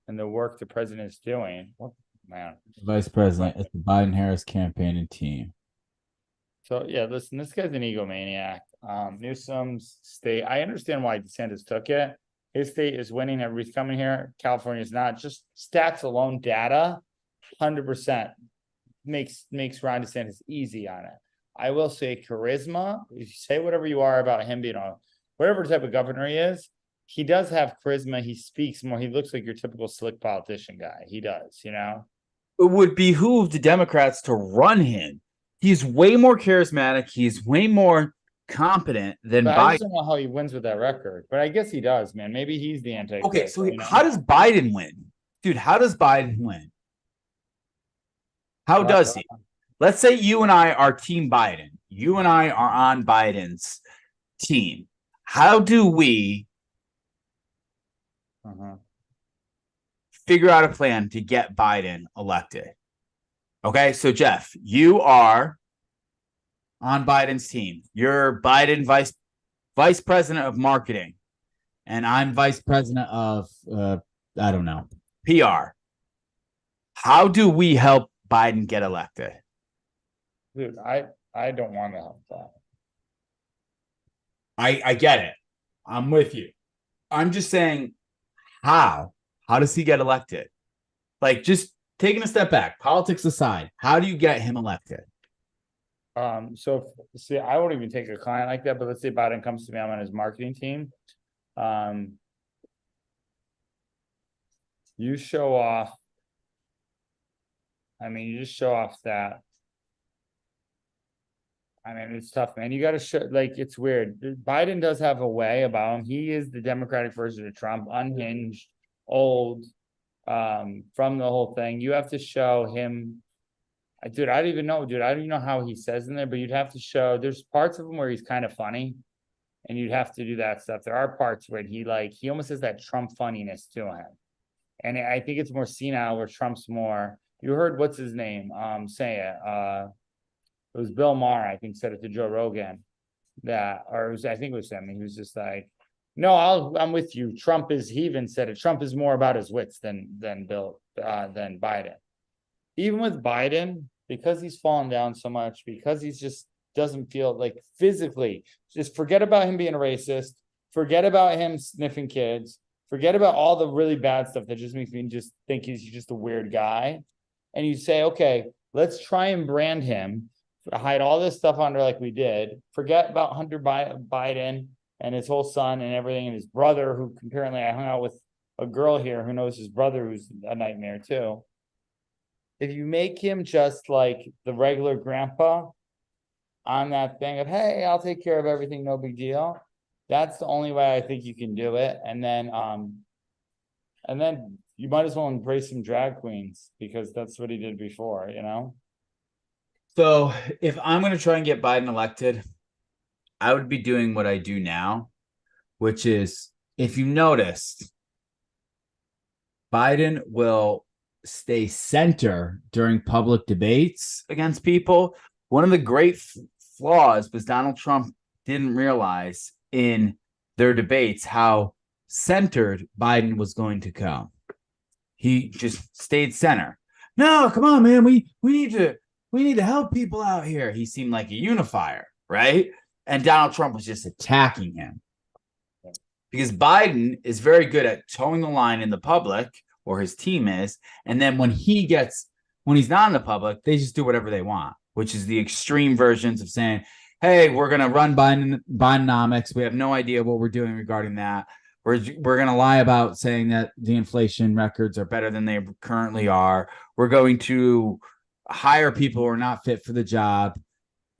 and the work the president is doing." What man? Vice President, it's the Biden-Harris campaign and team. So yeah, listen, this guy's an egomaniac. Newsom's state, I understand why DeSantis took it. His state is winning, everybody's coming here. California's not. Just stats alone, data, 100% makes Ron DeSantis easy on it. I will say charisma. If you say whatever you are about him being on whatever type of governor he does have charisma. He speaks more. He looks like your typical slick politician guy. He does, you know. It would behoove the Democrats to run him. He's way more charismatic. He's way more competent than But I Biden. just don't know how he wins with that record. But I guess he does, man. Maybe he's the anti. Okay, so how does Biden win? Dude, how does Biden win? How does he? Let's say you and I are Team Biden. You and I are on Biden's team. How do we figure out a plan to get Biden elected? Okay, so Jeff, you are on Biden's team. You're Biden vice president of marketing, and I'm vice president of I don't know, PR. How do we help Biden get elected? Dude, I don't want to help that. I get it. I'm with you. I'm just saying, how does he get elected? Like, just taking a step back, politics aside, how do you get him elected? So see, I won't even take a client like that, but let's say Biden comes to me, I'm on his marketing team. You show off. I mean, you just show off that I mean, it's tough, man. You got to show, like, it's weird. Biden does have a way about him. He is the Democratic version of Trump, unhinged, old, from the whole thing. You have to show him. Dude, I don't even know, dude. I don't even know how he says in there, but you'd have to show. There's parts of him where he's kind of funny, and you'd have to do that stuff. There are parts where he almost has that Trump funniness to him, and I think it's more senile where Trump's more. You heard what's his name? Say it. It was Bill Maher, I think, said it to Joe Rogan that, or it was, I think it was him. He was just like, no, I'm with you. Trump is, he even said it. Trump is more about his wits than Biden. Even with Biden, because he's fallen down so much, because he's just doesn't feel like physically, just forget about him being a racist, forget about him sniffing kids, forget about all the really bad stuff that just makes me just think he's just a weird guy. And you say, okay, let's try and brand him, hide all this stuff under like we did, forget about Hunter Biden and his whole son and everything, and his brother, who apparently I hung out with a girl here who knows his brother, who's a nightmare too. If you make him just like the regular grandpa on that thing of, hey, I'll take care of everything, no big deal. That's the only way I think you can do it. And then you might as well embrace some drag queens, because that's what he did before, you know? So if I'm going to try and get Biden elected, I would be doing what I do now, which is, if you noticed, Biden will stay center during public debates against people. One of the great flaws was Donald Trump didn't realize in their debates how centered Biden was going to come. He just stayed center. No, come on, man. We need to help people out here. He seemed like a unifier, right? And Donald Trump was just attacking him. Because Biden is very good at towing the line in the public, or his team is, and then when he's not in the public, they just do whatever they want, which is the extreme versions of saying, hey, we're going to run Bidenomics. We have no idea what we're doing regarding that. We're going to lie about saying that the inflation records are better than they currently are. We're going to hire people who are not fit for the job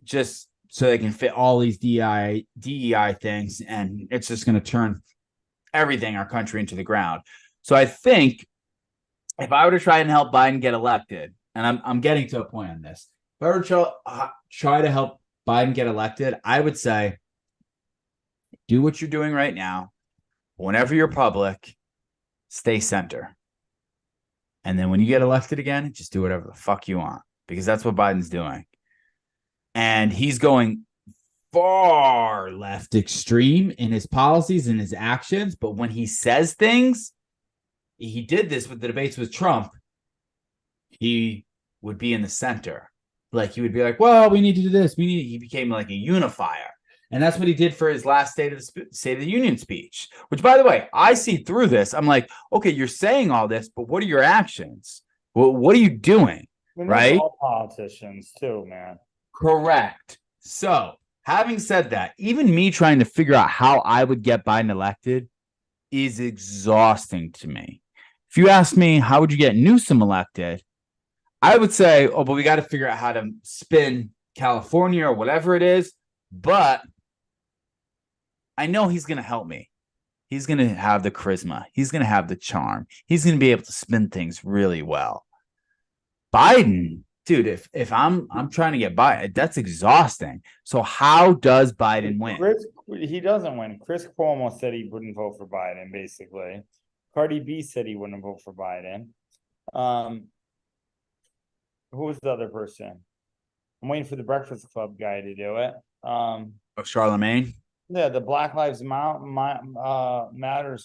just so they can fit all these DEI things, and it's just going to turn everything our country into the ground. So I think if I were to try and help Biden get elected, and I'm getting to a point on this, if I were to try to help Biden get elected, I would say, do what you're doing right now. Whenever you're public, stay center. And then when you get elected again, just do whatever the fuck you want, because that's what Biden's doing. And he's going far left extreme in his policies and his actions. But when he says things, he did this with the debates with Trump, he would be in the center. Like, he would be like, well, we need to do this. He became like a unifier. And that's what he did for his last State of the Union speech, which, by the way, I see through this. I'm like, okay, you're saying all this, but what are your actions? Well, what are you doing? Right? All politicians too, man. Correct. So, having said that, even me trying to figure out how I would get Biden elected is exhausting to me. If you ask me, how would you get Newsom elected? I would say, oh, but we got to figure out how to spin California or whatever it is. But I know he's going to help me. He's going to have the charisma. He's going to have the charm. He's going to be able to spin things really well. Biden, dude, if I'm trying to get Biden, that's exhausting. So how does Biden win? He doesn't win. Chris Cuomo said he wouldn't vote for Biden, basically. Cardi B said he wouldn't vote for Biden. Who was the other person? I'm waiting for the Breakfast Club guy to do it. Charlemagne? Yeah, the Black Lives Matters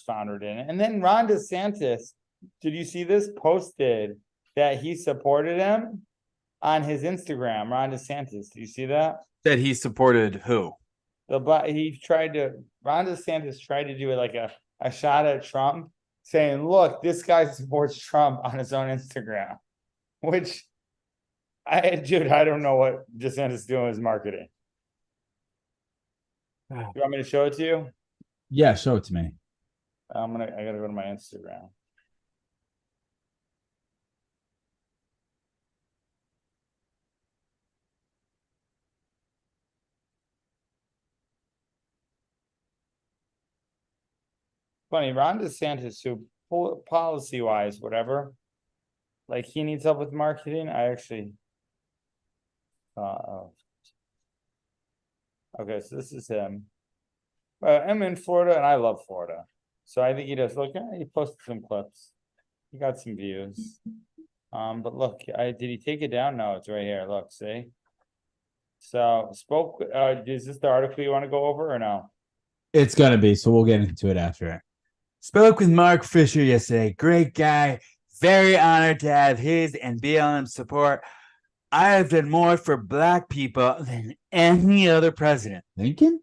founder did it. And then Ron DeSantis, did you see this? Posted that he supported him on his Instagram. Ron DeSantis, do you see that? That he supported who? Ron DeSantis tried to do it like a shot at Trump, saying, look, this guy supports Trump on his own Instagram. Which, I don't know what DeSantis is doing with his marketing. You want me to show it to you? Yeah, show it to me. I gotta go to my Instagram. Funny, Ron DeSantis, who policy wise, whatever, like he needs help with marketing. I actually. Oh. Okay, so this is him. I'm in Florida and I love Florida. So I think he does. Look, he posted some clips. He got some views. But look, did he take it down? No, it's right here. Look, see. So is this the article you want to go over or no? It's gonna be, so we'll get into it after. Spoke with Mark Fisher yesterday. Great guy. Very honored to have his and BLM support. I have done more for Black people than any other president. Lincoln?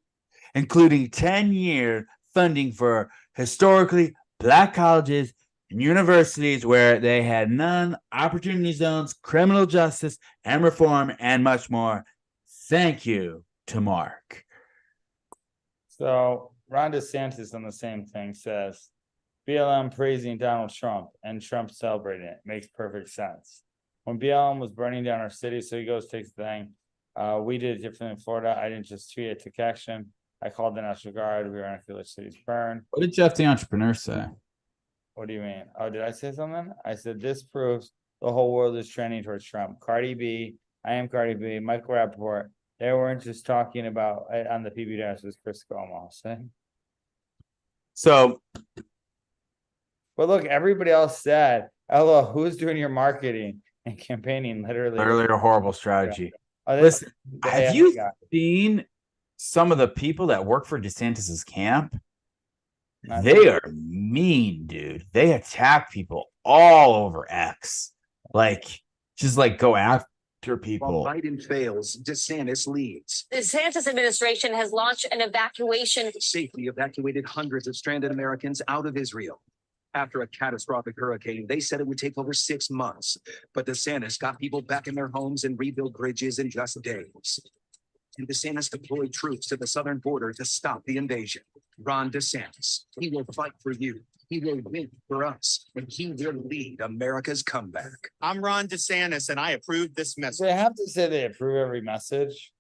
Including 10-year funding for historically Black colleges and universities where they had none, opportunity zones, criminal justice, and reform, and much more. Thank you to Mark. So Ron DeSantis on the same thing says, BLM praising Donald Trump and Trump celebrating it. Makes perfect sense. When BLM was burning down our city, so he goes, takes the thing. We did it differently in Florida. I didn't just tweet, I took action. I called the National Guard. We were in a few cities burned. What did Jeff the Entrepreneur say? What do you mean? Oh, did I say something? I said, this proves the whole world is trending towards Trump. Cardi B, I am Cardi B, Michael Rappaport. They weren't just talking about on the PB Dash was Chris Cuomo. So, but look, everybody else said, hello, who's doing your marketing and campaigning? Literally a horrible strategy. Oh, Listen, the have AI you guy. seen some of the people that work for DeSantis's camp? Not They are mean, dude. They attack people all over X. Like, just like go after people. While Biden fails, DeSantis leads. The DeSantis administration has launched an evacuation. Safely evacuated hundreds of stranded Americans out of Israel. After a catastrophic hurricane, they said it would take over 6 months. But DeSantis got people back in their homes and rebuilt bridges in just days. And DeSantis deployed troops to the southern border to stop the invasion. Ron DeSantis, he will fight for you. He will win for us, and he will lead America's comeback. I'm Ron DeSantis, and I approve this So message. they have to say they approve every message.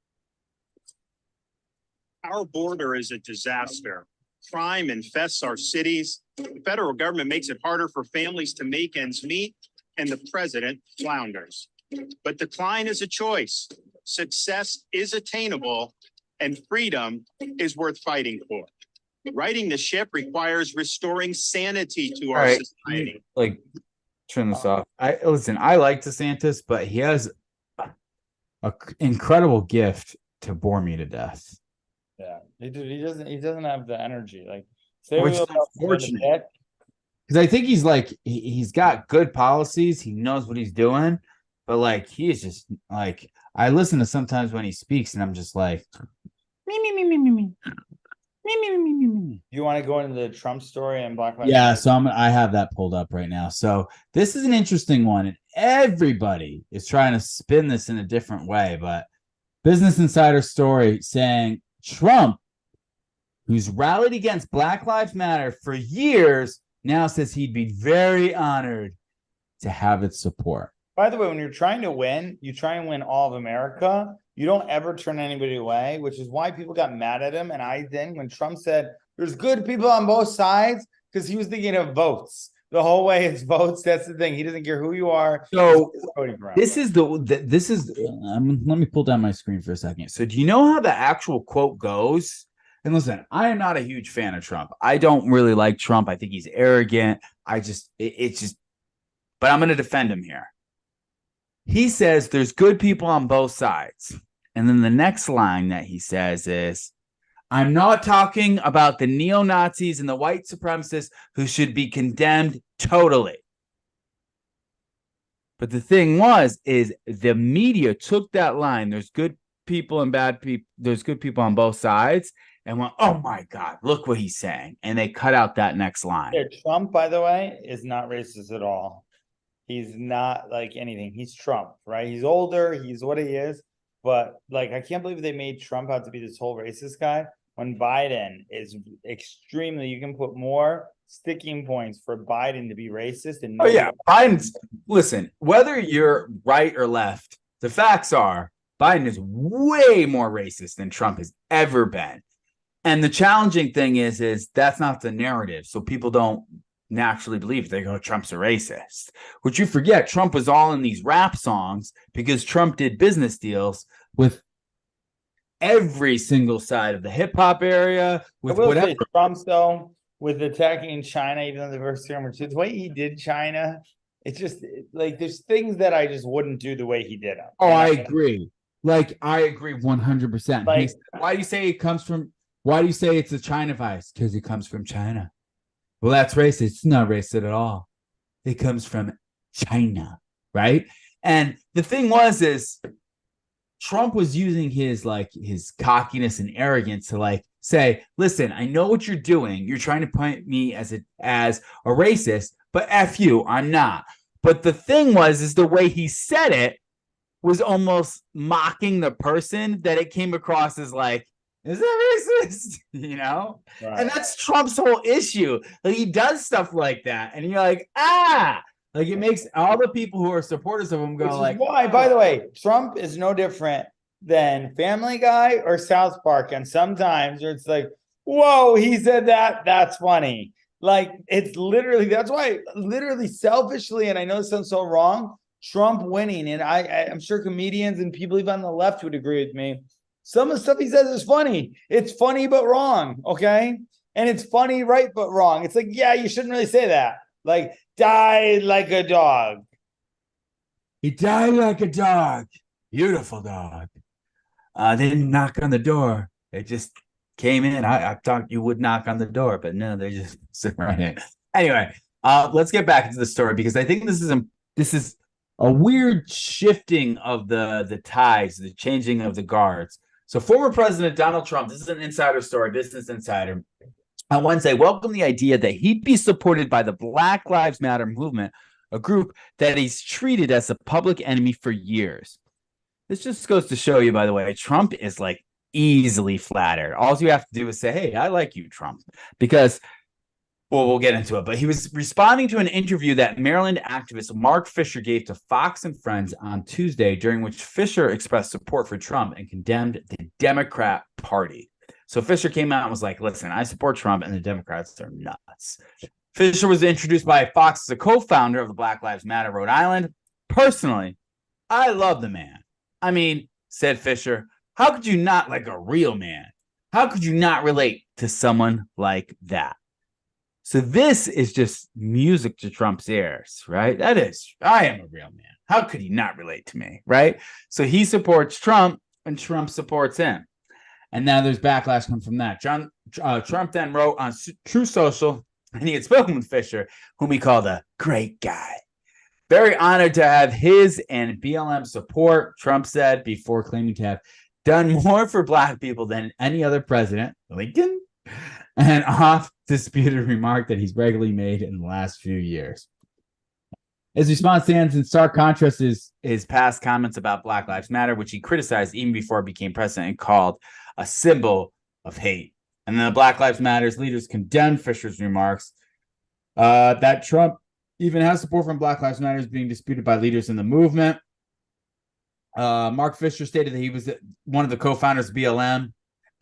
Our border is a disaster. Crime infests our cities. The federal government makes it harder for families to make ends meet, and the president flounders. But decline is a choice. Success is attainable, and freedom is worth fighting for. Righting the ship requires restoring sanity to All our right, society. like, turn this off. I like DeSantis, but he has a incredible gift to bore me to death. Yeah, he doesn't have the energy. Like, Which is unfortunate. Because I think he's got good policies. He knows what he's doing, but like he is just like I listen to sometimes when he speaks, and I'm just like, me. You want to go into the Trump story and Black Lives Yeah, Matter? so I have that pulled up right now. So this is an interesting one, and everybody is trying to spin this in a different way. But Business Insider story saying Trump, who's rallied against Black Lives Matter for years, now says he'd be very honored to have its support. By the way, when you're trying to win, you try and win all of America. You don't ever turn anybody away, which is why people got mad at him. And when Trump said there's good people on both sides, because he was thinking of votes. The whole way it's votes. That's the thing. He doesn't care who you are. So this is let me pull down my screen for a second. So do you know how the actual quote goes? And listen, I am not a huge fan of Trump. I don't really like Trump. I think he's arrogant. But I'm going to defend him here. He says there's good people on both sides. And then the next line that he says is, I'm not talking about the neo-Nazis and the white supremacists who should be condemned totally. But the thing is the media took that line, there's good people and bad people, there's good people on both sides, and went, oh my God, look what he's saying. And they cut out that next line. Yeah, Trump, by the way, is not racist at all. He's not like anything. He's Trump, right? He's older. He's what he is. But like, I can't believe they made Trump out to be this whole racist guy when Biden is extremely, you can put more sticking points for Biden to be racist. And Biden's, listen, whether you're right or left, the facts are Biden is way more racist than Trump has ever been. And the challenging thing is that's not the narrative. So people don't naturally believe. They go, Trump's a racist. Which you forget, Trump was all in these rap songs because Trump did business deals with every single side of the hip hop area, with I will whatever. say Trump's though, with attacking China, even though the first term, the way he did China, it's just like there's things that I just wouldn't do the way he did them. Oh, I agree. Like, I agree 100%. Like, why do you say it comes from? Why do you say it's a China virus? Because it comes from China. Well, that's racist. It's not racist at all. It comes from China, right? And the thing is Trump was using his cockiness and arrogance to say, listen, I know what you're doing. You're trying to point me as a racist, but F you, I'm not. But the thing is the way he said it was almost mocking the person, that it came across as like, is that racist? You know? right. And that's Trump's whole issue. Like, he does stuff like that. And you're like, like, it makes all the people who are supporters of him go, Which is like, why, by the way, Trump is no different than Family Guy or South Park. And sometimes it's like, whoa, he said that. That's funny. Like, it's literally, that's why, literally, selfishly, and I know this sounds so wrong, Trump winning, and I'm sure comedians and people even on the left would agree with me. Some of the stuff he says is funny. It's funny but wrong, okay? And it's funny right but wrong. It's like, yeah, you shouldn't really say that. Like, died like a dog. he died like a dog. Beautiful dog. They didn't knock on the door. They just came in. I thought you would knock on the door, but no, they just sit right in. Anyway, let's get back into the story, because I think this is a weird shifting of the tides, the changing of the guards. So former President Donald Trump, this is an insider story, Business Insider, on Wednesday welcomed the idea that he'd be supported by the Black Lives Matter movement, a group that he's treated as a public enemy for years. This just goes to show you, by the way, Trump is like easily flattered. All you have to do is say, hey, I like you, Trump, because, well, we'll get into it. But he was responding to an interview that Maryland activist Mark Fisher gave to Fox and Friends on Tuesday, during which Fisher expressed support for Trump and condemned the Democrat Party. So Fisher came out and was like, listen, I support Trump and the Democrats are nuts. Fisher was introduced by Fox as a co-founder of the Black Lives Matter Rhode Island. Personally, I love the man. I mean, said Fisher, how could you not like a real man? How could you not relate to someone like that? So this is just music to Trump's ears, right? That is, I am a real man. How could he not relate to me, right? So he supports Trump and Trump supports him. And now there's backlash coming from that. Trump then wrote on True Social, and he had spoken with Fisher, whom he called a great guy. Very honored to have his and BLM support, Trump said, before claiming to have done more for Black people than any other president, Lincoln, an oft-disputed remark that he's regularly made in the last few years. His response stands in stark contrast to his past comments about Black Lives Matter, which he criticized even before he became president and called a symbol of hate. And then the Black Lives Matter's leaders condemned Fisher's remarks that Trump even has support from Black Lives Matter is being disputed by leaders in the movement. Mark Fisher stated that he was one of the co-founders of BLM.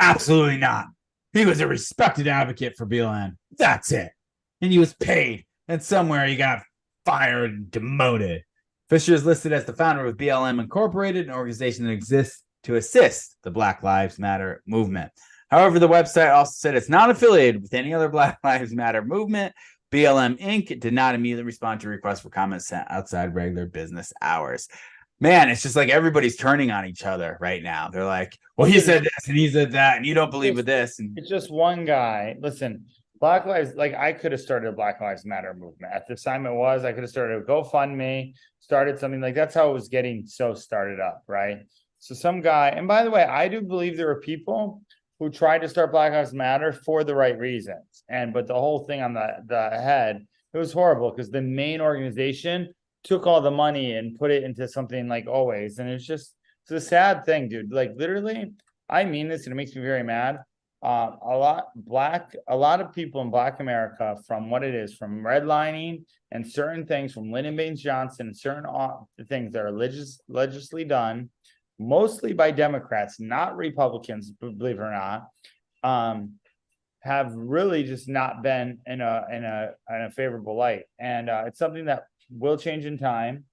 Absolutely not. He was a respected advocate for BLM. That's it. And he was paid. And somewhere he got fired and demoted. Fisher is listed as the founder of BLM Incorporated, an organization that exists to assist the Black Lives Matter movement. However, the website also said it's not affiliated with any other Black Lives Matter movement. BLM Inc. did not immediately respond to requests for comments sent outside regular business hours. Man, it's just like everybody's turning on each other right now. They're like, well, he said this and he said that, and you don't believe with this. And it's just one guy. Listen, Black Lives, like I could have started a Black Lives Matter movement. At the time it was, I could have started a GoFundMe, started something like that's how it was getting so started up, right? So some guy, and by the way, I do believe there are people who tried to start Black Lives Matter for the right reasons. But the whole thing on the head, it was horrible because the main organization took all the money and put it into something like Always. And it's a sad thing, dude. Like literally, I mean this, and it makes me very mad. A lot of people in Black America, from what it is, from redlining and certain things, from Lyndon Baines Johnson and certain things that are legislatively done, mostly by Democrats, not Republicans, believe it or not, have really just not been in a favorable light. And it's something that will change in time.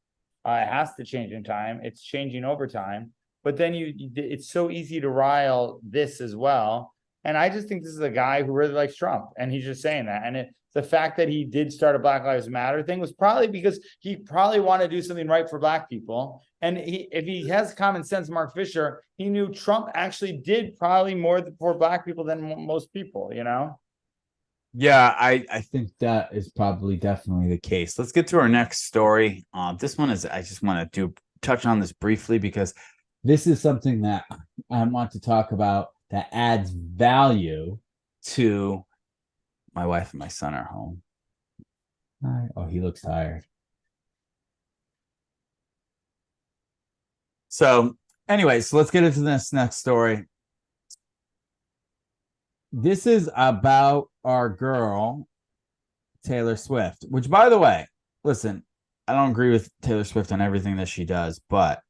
It has to change in time. It's changing over time. But then it's so easy to rile this as well. And I just think this is a guy who really likes Trump, and he's just saying that. And the fact that he did start a Black Lives Matter thing was probably because he probably wanted to do something right for Black people. And if he has common sense, Mark Fisher, he knew Trump actually did probably more for Black people than most people, you know? Yeah, I think that is probably definitely the case. Let's get to our next story. This one is, I just want to touch on this briefly because this is something that I want to talk about that adds value to my wife and my son are home. Oh, he looks tired. So anyways, let's get into this next story. This is about our girl, Taylor Swift, which, by the way, listen, I don't agree with Taylor Swift on everything that she does, but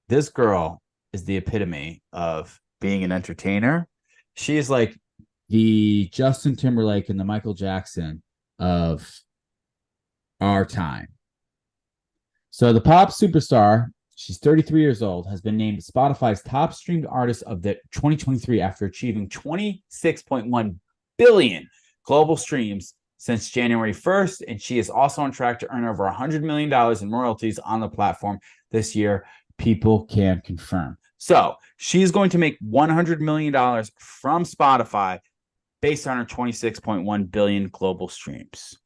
this girl is the epitome of being an entertainer. She is like the Justin Timberlake and the Michael Jackson of our time. So the pop superstar, she's 33 years old, has been named Spotify's top streamed artist of the 2023 after achieving 26.1 billion global streams since January 1st. And she is also on track to earn over $100 million in royalties on the platform this year. People can confirm. So she's going to make $100 million from Spotify based on her 26.1 billion global streams.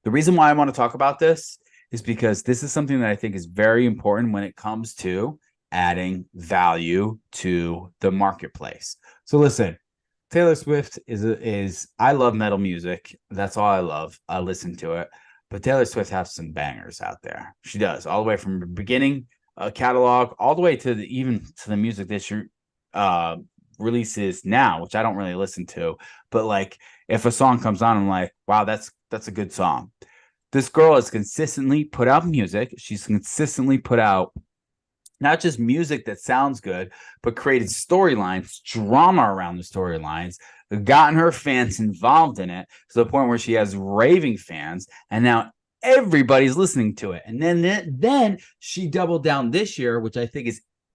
The reason why I want to talk about this is because this is something that I think is very important when it comes to adding value to the marketplace. So listen, Taylor Swift is I love metal music. That's all I love. I listen to it. But Taylor Swift has some bangers out there. She does, all the way from the beginning catalog all the way to even to the music that she releases now, which I don't really listen to. But like, if a song comes on, I'm like, wow, that's a good song. This girl has consistently put out music. She's consistently put out not just music that sounds good, but created storylines, drama around the storylines, gotten her fans involved in it to the point where she has raving fans, and now everybody's listening to it. And then she doubled down this year, which I think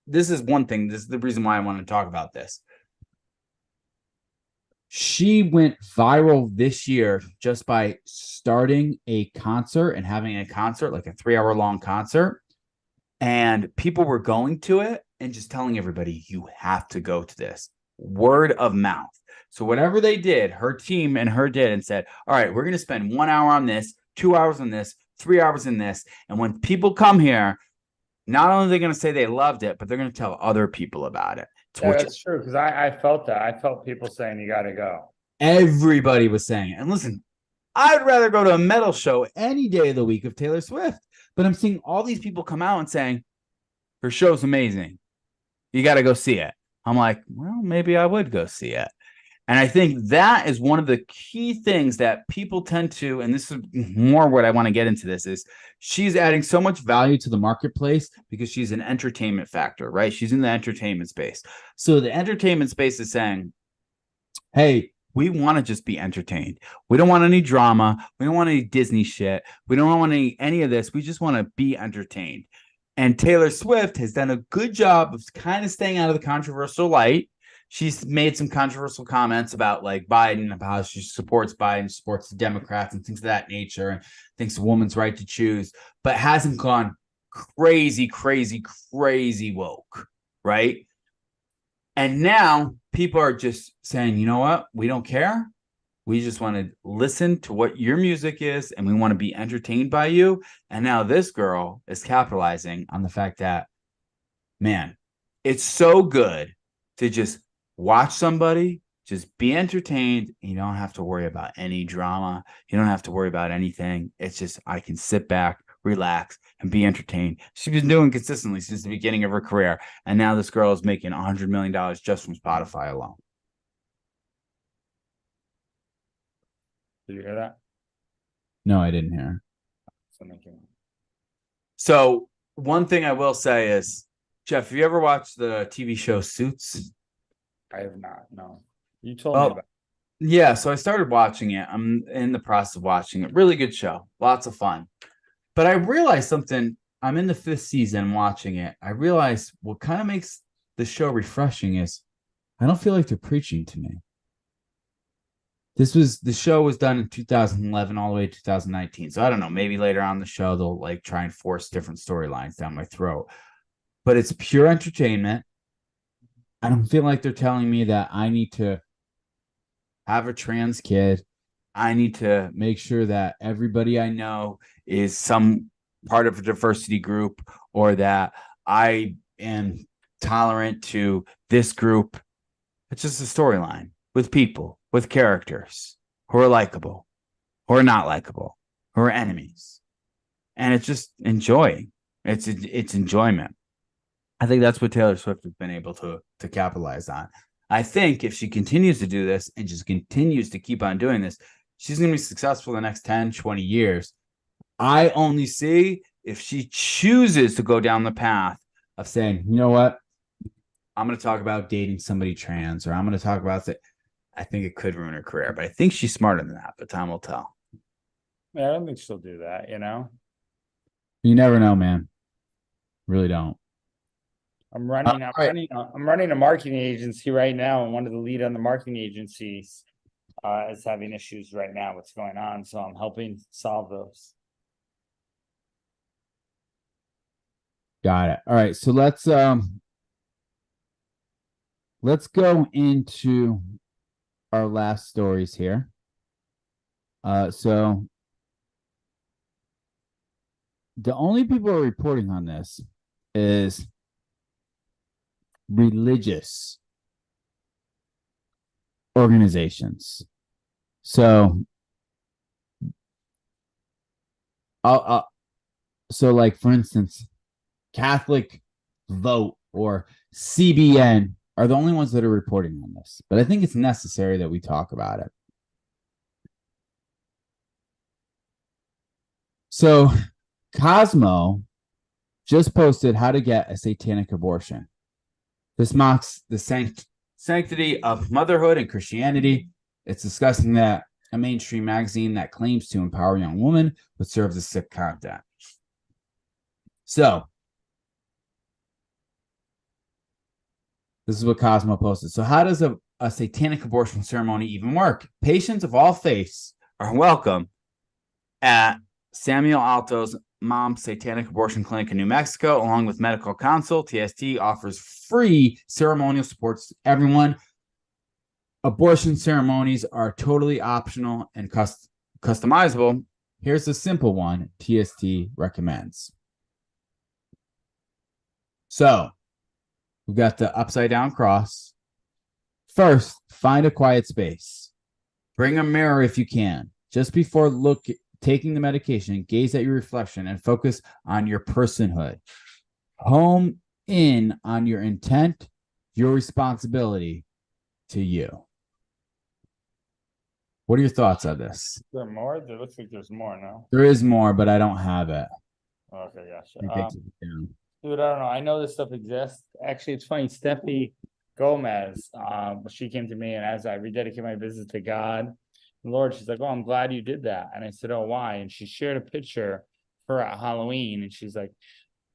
this is one thing. This is the reason why I want to talk about this. She went viral this year just by starting a concert and having a concert, like a 3-hour-long concert. And people were going to it and just telling everybody, you have to go to this. Word of mouth. So whatever they did, her team and her did and said, all right, we're going to spend 1 hour on this, 2 hours on this, 3 hours in this. And when people come here, not only are they going to say they loved it, but they're going to tell other people about it. Yeah, that's true, because I felt that. I felt people saying you got to go. Everybody was saying it. And listen, I'd rather go to a metal show any day of the week of Taylor Swift. But I'm seeing all these people come out and saying, her show's amazing. You got to go see it. I'm like, well, maybe I would go see it. And I think that is one of the key things that people tend to, and this is more what I want to get into this, is she's adding so much value to the marketplace because she's an entertainment factor, right? She's in the entertainment space. So the entertainment space is saying, hey, we want to just be entertained. We don't want any drama. We don't want any Disney shit. We don't want any of this. We just want to be entertained. And Taylor Swift has done a good job of kind of staying out of the controversial light. She's made some controversial comments about like Biden, about how she supports Biden, supports the Democrats and things of that nature, and thinks a woman's right to choose, but hasn't gone crazy woke, right? And now people are just saying, you know what? We don't care. We just want to listen to what your music is, and we want to be entertained by you. And now this girl is capitalizing on the fact that, man, it's so good to just watch somebody, just be entertained. You don't have to worry about any drama. You don't have to worry about anything. It's just, I can sit back, relax, and be entertained. She's been doing consistently since the beginning of her career. And now this girl is making $100 million just from Spotify alone. Did you hear that? No, I didn't hear. So one thing I will say is, Jeff, have you ever watched the TV show Suits? I have not, no. You told me Oh, about. yeah. So I started watching it. I'm in the process of watching it. Really good show. Lots of fun. But I realized something. I'm in the 5th season watching it. I realized what kind of makes the show refreshing is I don't feel like they're preaching to me. The show was done in 2011 all the way to 2019. So I don't know, maybe later on the show they'll like try and force different storylines down my throat. But it's pure entertainment. I don't feel like they're telling me that I need to have a trans kid. I need to make sure that everybody I know is some part of a diversity group, or that I am tolerant to this group. It's just a storyline with people, with characters who are likable, who are not likable, who are enemies. And it's just enjoying. It's enjoyment. I think that's what Taylor Swift has been able to capitalize on. I think if she continues to do this and just continues to keep on doing this, she's going to be successful in the next 10, 20 years. I only see if she chooses to go down the path of saying, you know what, I'm going to talk about dating somebody trans, or I'm going to talk about that. I think it could ruin her career, but I think she's smarter than that, but time will tell. Yeah, I don't think she'll do that, you know? You never know, man. Really don't. I'm running a marketing agency right now, and one of the lead on the marketing agencies is having issues right now. What's going on? So I'm helping solve those. Got it. All right. So let's go into our last stories here. So the only people who are reporting on this is religious organizations. So so like for instance, Catholic Vote or CBN are the only ones that are reporting on this. But I think it's necessary that we talk about it. So Cosmo just posted how to get a satanic abortion. This mocks the sanctity of motherhood and Christianity. It's discussing that a mainstream magazine that claims to empower young women but serves as sick content. So this is what Cosmo posted. So how does a satanic abortion ceremony even work? Patients of all faiths are welcome at Samuel Alto's Mom's Satanic Abortion Clinic in New Mexico, along with medical counsel. TST offers free ceremonial supports to everyone. Abortion ceremonies are totally optional and customizable. Here's a simple one TST recommends. So we've got the upside down cross. First, find a quiet space. Bring a mirror if you can. Just before taking the medication, gaze at your reflection and focus on your personhood. Home in on your intent, your responsibility to you. What are your thoughts on this? Is there more? There looks like there's more now. There is more, but I don't have it. Okay, gotcha. Dude, I don't know. I know this stuff exists. Actually, it's funny. Steffi Gomez, she came to me, and as I rededicate my business to God, Lord, she's like, "Oh, I'm glad you did that." And I said, "Oh, why?" And she shared a picture for at Halloween, and she's like,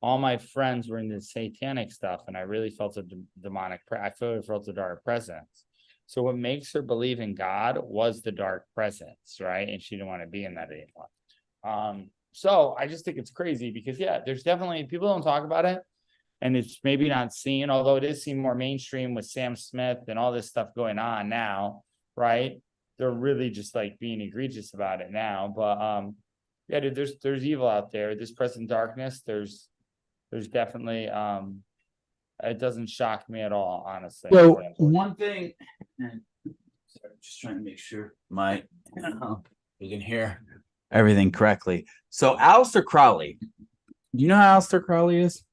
"All my friends were in this satanic stuff, and I really felt a demonic. I felt a dark presence." So what makes her believe in God was the dark presence, right? And she didn't want to be in that anymore. So I just think it's crazy because there's definitely people don't talk about it, and it's maybe not seen, although it is seen more mainstream with Sam Smith and all this stuff going on now, right? They're really just like being egregious about it now. But dude, there's evil out there. There's present darkness. There's definitely it doesn't shock me at all, honestly. So one thing, sorry, just trying to make sure you can hear everything correctly. So Aleister Crowley, do you know how Aleister Crowley is?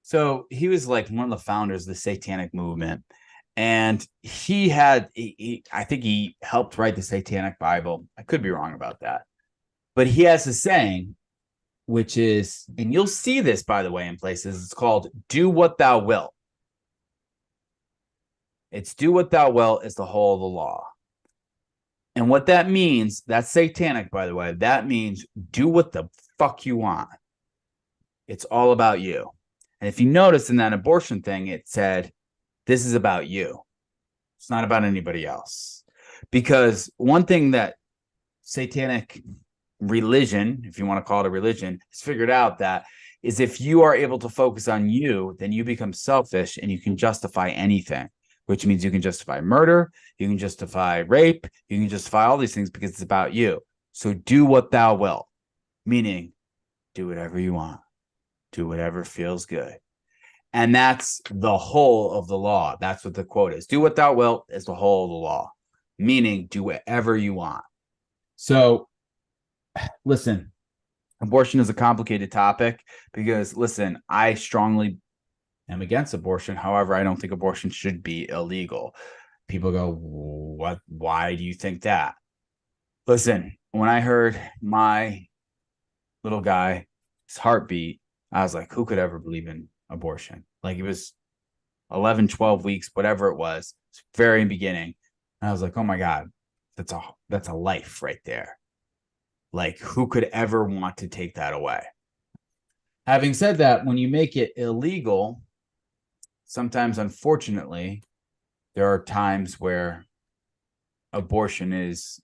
So he was like one of the founders of the Satanic movement. And I think he helped write the Satanic Bible. I could be wrong about that. But he has a saying, which is, and you'll see this, by the way, in places, it's called, "Do what thou wilt." It's do what thou wilt is the whole of the law. And what that means, that's satanic, by the way. That means do what the fuck you want. It's all about you. And if you notice in that abortion thing, it said, this is about you. It's not about anybody else. Because one thing that satanic religion, if you want to call it a religion, has figured out that is if you are able to focus on you, then you become selfish and you can justify anything, which means you can justify murder, you can justify rape, you can justify all these things because it's about you. So do what thou wilt, meaning do whatever you want, do whatever feels good. And that's the whole of the law. That's what the quote is. Do what thou wilt is the whole of the law, meaning do whatever you want. So listen, abortion is a complicated topic because, listen, I strongly am against abortion. However, I don't think abortion should be illegal. People go, what? Why do you think that? Listen, when I heard my little guy's heartbeat, I was like, who could ever believe in abortion? Like, it was 11, 12 weeks, whatever it was. It's very beginning. And I was like, oh my God, that's a life right there. Like, who could ever want to take that away? Having said that, when you make it illegal, sometimes, unfortunately, there are times where abortion is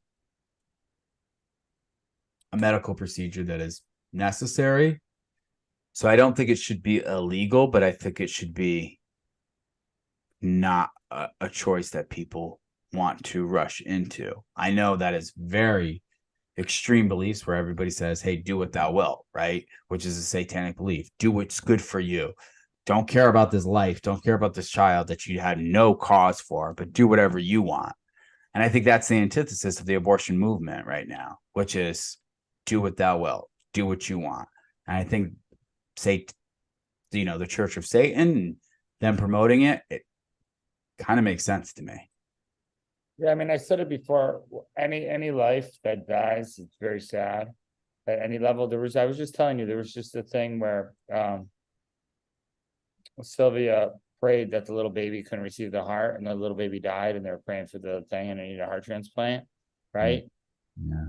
a medical procedure that is necessary. So I don't think it should be illegal, but I think it should be not a choice that people want to rush into. I know that is very extreme beliefs where everybody says, hey, do what thou wilt, right? Which is a satanic belief. Do what's good for you. Don't care about this life. Don't care about this child that you had no cause for, but do whatever you want. And I think that's the antithesis of the abortion movement right now, which is do what thou wilt, do what you want. And I think, the Church of Satan and them promoting it kind of makes sense to me. Yeah, I mean, I said it before, any life that dies, it's very sad at any level. I was just telling you, there was just a thing where Sylvia prayed that the little baby couldn't receive the heart, and the little baby died, and they were praying for the thing, and they needed a heart transplant, right? Yeah.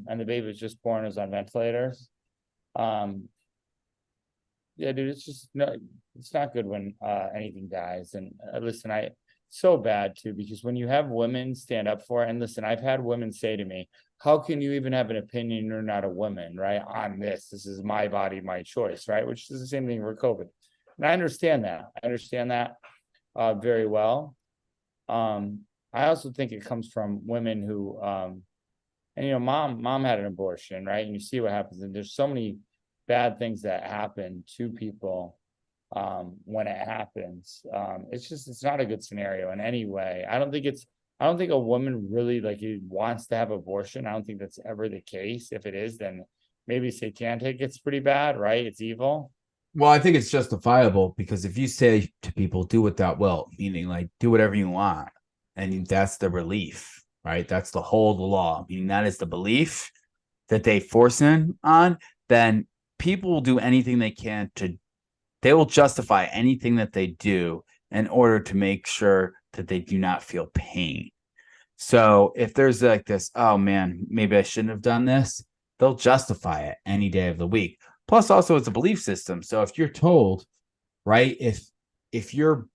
And the baby was just born, was on ventilators. Yeah, dude, it's not good when anything dies. And listen, so bad too, because when you have women stand up for it, and listen, I've had women say to me, how can you even have an opinion? You're not a woman, right? On this is my body, my choice, right? Which is the same thing for COVID. And I understand that very well. I also think it comes from women who, mom had an abortion, right? And you see what happens. And there's so many bad things that happen to people when it happens. It's not a good scenario in any way. I don't think a woman really wants to have abortion. I don't think that's ever the case. If it is, then maybe satanic, it's pretty bad, right? It's evil. Well, I think it's justifiable because if you say to people, do what thou wilt, meaning like do whatever you want, and that's the relief, right? That's the whole of the law. Meaning that is the belief that they force in on, then people will do anything they can they will justify anything that they do in order to make sure that they do not feel pain. So if there's like this, oh man, maybe I shouldn't have done this, they'll justify it any day of the week. Plus, also, it's a belief system. So if you're told, right, if you're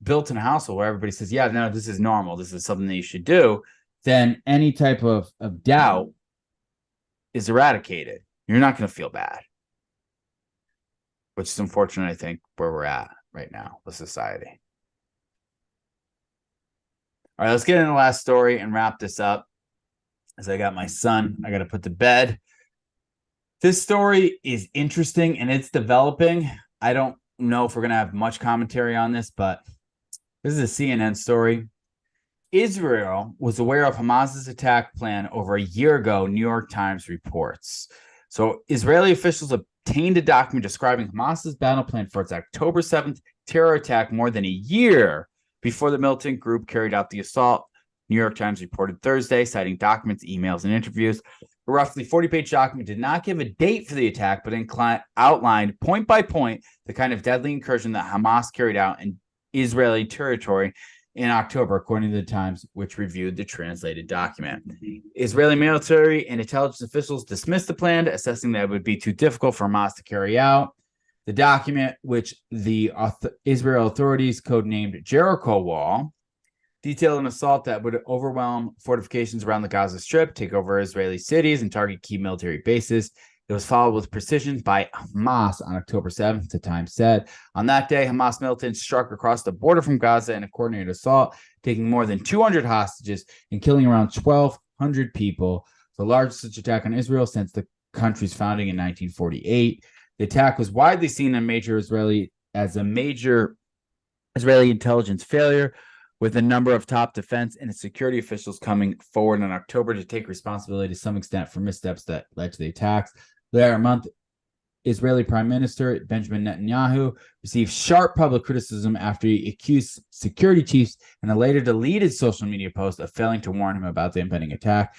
built in a household where everybody says, yeah, no, this is normal, this is something that you should do, then any type of doubt is eradicated. You're not going to feel bad. Which is unfortunate, I think, where we're at right now with society. All right, let's get into the last story and wrap this up. As I got my son, I got to put to bed. This story is interesting and it's developing. I don't know if we're going to have much commentary on this, but this is a CNN story. Israel was aware of Hamas's attack plan over a year ago, New York Times reports. So Israeli officials obtained a document describing Hamas's battle plan for its October 7th terror attack more than a year before the militant group carried out the assault. New York Times reported Thursday, citing documents, emails, and interviews. A roughly 40-page document did not give a date for the attack, but outlined point by point the kind of deadly incursion that Hamas carried out in Israeli territory in October, according to the Times, which reviewed the translated document. Israeli military and intelligence officials dismissed the plan, assessing that it would be too difficult for Hamas to carry out. The document, which the Israel authorities codenamed Jericho Wall, detailed an assault that would overwhelm fortifications around the Gaza Strip, take over Israeli cities, and target key military bases. It was followed with precision by Hamas on October 7th, the Times said. On that day, Hamas militants struck across the border from Gaza in a coordinated assault, taking more than 200 hostages and killing around 1,200 people, the largest such attack on Israel since the country's founding in 1948. The attack was widely seen as a major Israeli intelligence failure, with a number of top defense and security officials coming forward in October to take responsibility to some extent for missteps that led to the attacks. Later month, Israeli Prime Minister Benjamin Netanyahu received sharp public criticism after he accused security chiefs in a later deleted social media post of failing to warn him about the impending attack.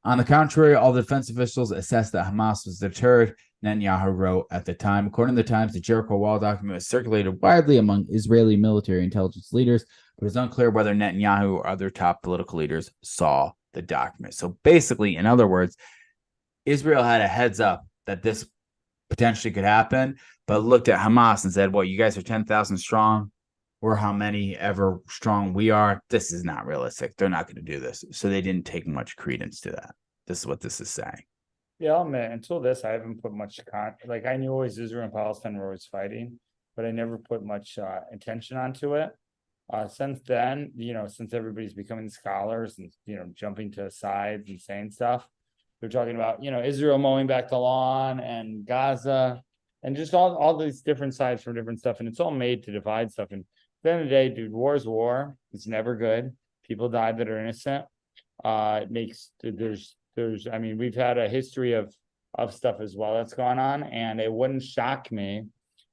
On the contrary, all the defense officials assessed that Hamas was deterred, Netanyahu wrote at the time. According to the Times, the Jericho Wall document was circulated widely among Israeli military intelligence leaders, but it's unclear whether Netanyahu or other top political leaders saw the document. So basically, in other words, Israel had a heads up that this potentially could happen, but looked at Hamas and said, well, you guys are 10,000 strong. We're how many ever strong we are. This is not realistic. They're not going to do this. So they didn't take much credence to that. This is what this is saying. Yeah, I'll admit, until this, I haven't put much like I knew always Israel and Palestine were always fighting, but I never put much attention onto it. Since then, since everybody's becoming scholars and jumping to sides and saying stuff, they're talking about Israel mowing back the lawn and Gaza and just all these different sides from different stuff, and it's all made to divide stuff. And at the end of the day, dude, war is war. It's never good. People die that are innocent. It makes we've had a history of stuff as well that's gone on, and it wouldn't shock me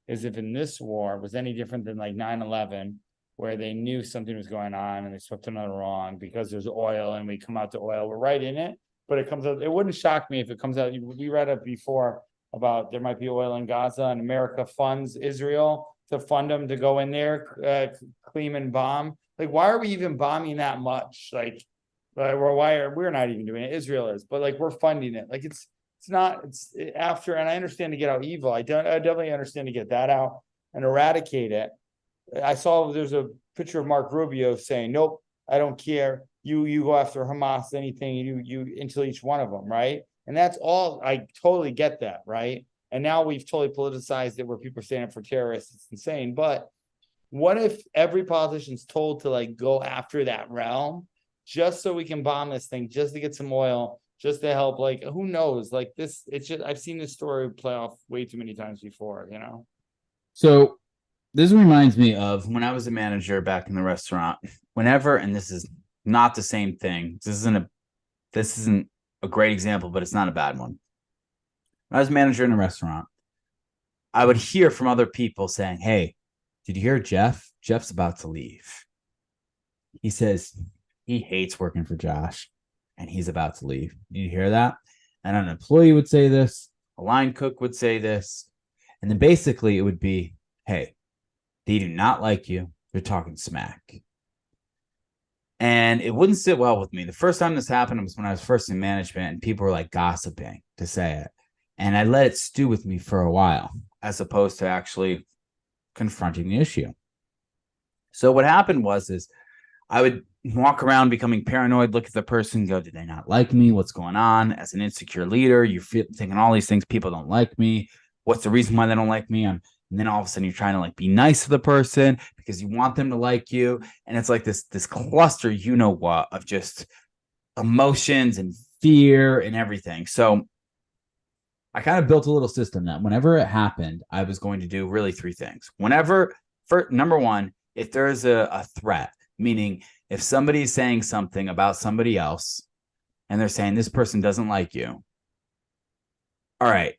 as if in this war was any different than like 9/11, where they knew something was going on and they swept another wrong because there's oil and we come out to oil. We're right in it, but it comes out. It wouldn't shock me if it comes out. We read it before about there might be oil in Gaza and America funds Israel to fund them to go in there, clean and bomb. Like, why are we even bombing that much? Like, we're not even doing it. Israel is, but like we're funding it. Like it's after, and I understand to get out evil. I definitely understand to get that out and eradicate it. I saw there's a picture of Mark Rubio saying, "Nope, I don't care. You go after Hamas, anything you until each one of them, right?" And that's all. I totally get that, right? And now we've totally politicized it where people are standing up for terrorists. It's insane. But what if every politician's told to like go after that realm just so we can bomb this thing, just to get some oil, just to help? Like, who knows? Like this, it's just I've seen this story play off way too many times before, So this reminds me of when I was a manager back in the restaurant. Whenever, and this is not the same thing. This isn't a great example, but it's not a bad one. When I was a manager in a restaurant, I would hear from other people saying, "Hey, did you hear Jeff? Jeff's about to leave. He says he hates working for Josh and he's about to leave. Did you hear that?" And an employee would say this, a line cook would say this. And then basically it would be, "Hey, they do not like you. They're talking smack." And it wouldn't sit well with me. The first time this happened was when I was first in management and people were like gossiping to say it. And I let it stew with me for a while, as opposed to actually confronting the issue. So what happened is I would walk around becoming paranoid, look at the person, go, "Did they not like me? What's going on?" As an insecure leader, you're thinking all these things. People don't like me. What's the reason why they don't like me? And then all of a sudden you're trying to like be nice to the person because you want them to like you. And it's like this cluster, what, of just emotions and fear and everything. So I kind of built a little system that whenever it happened, I was going to do really three things. Number one, if there is a threat, meaning if somebody's saying something about somebody else and they're saying this person doesn't like you, all right,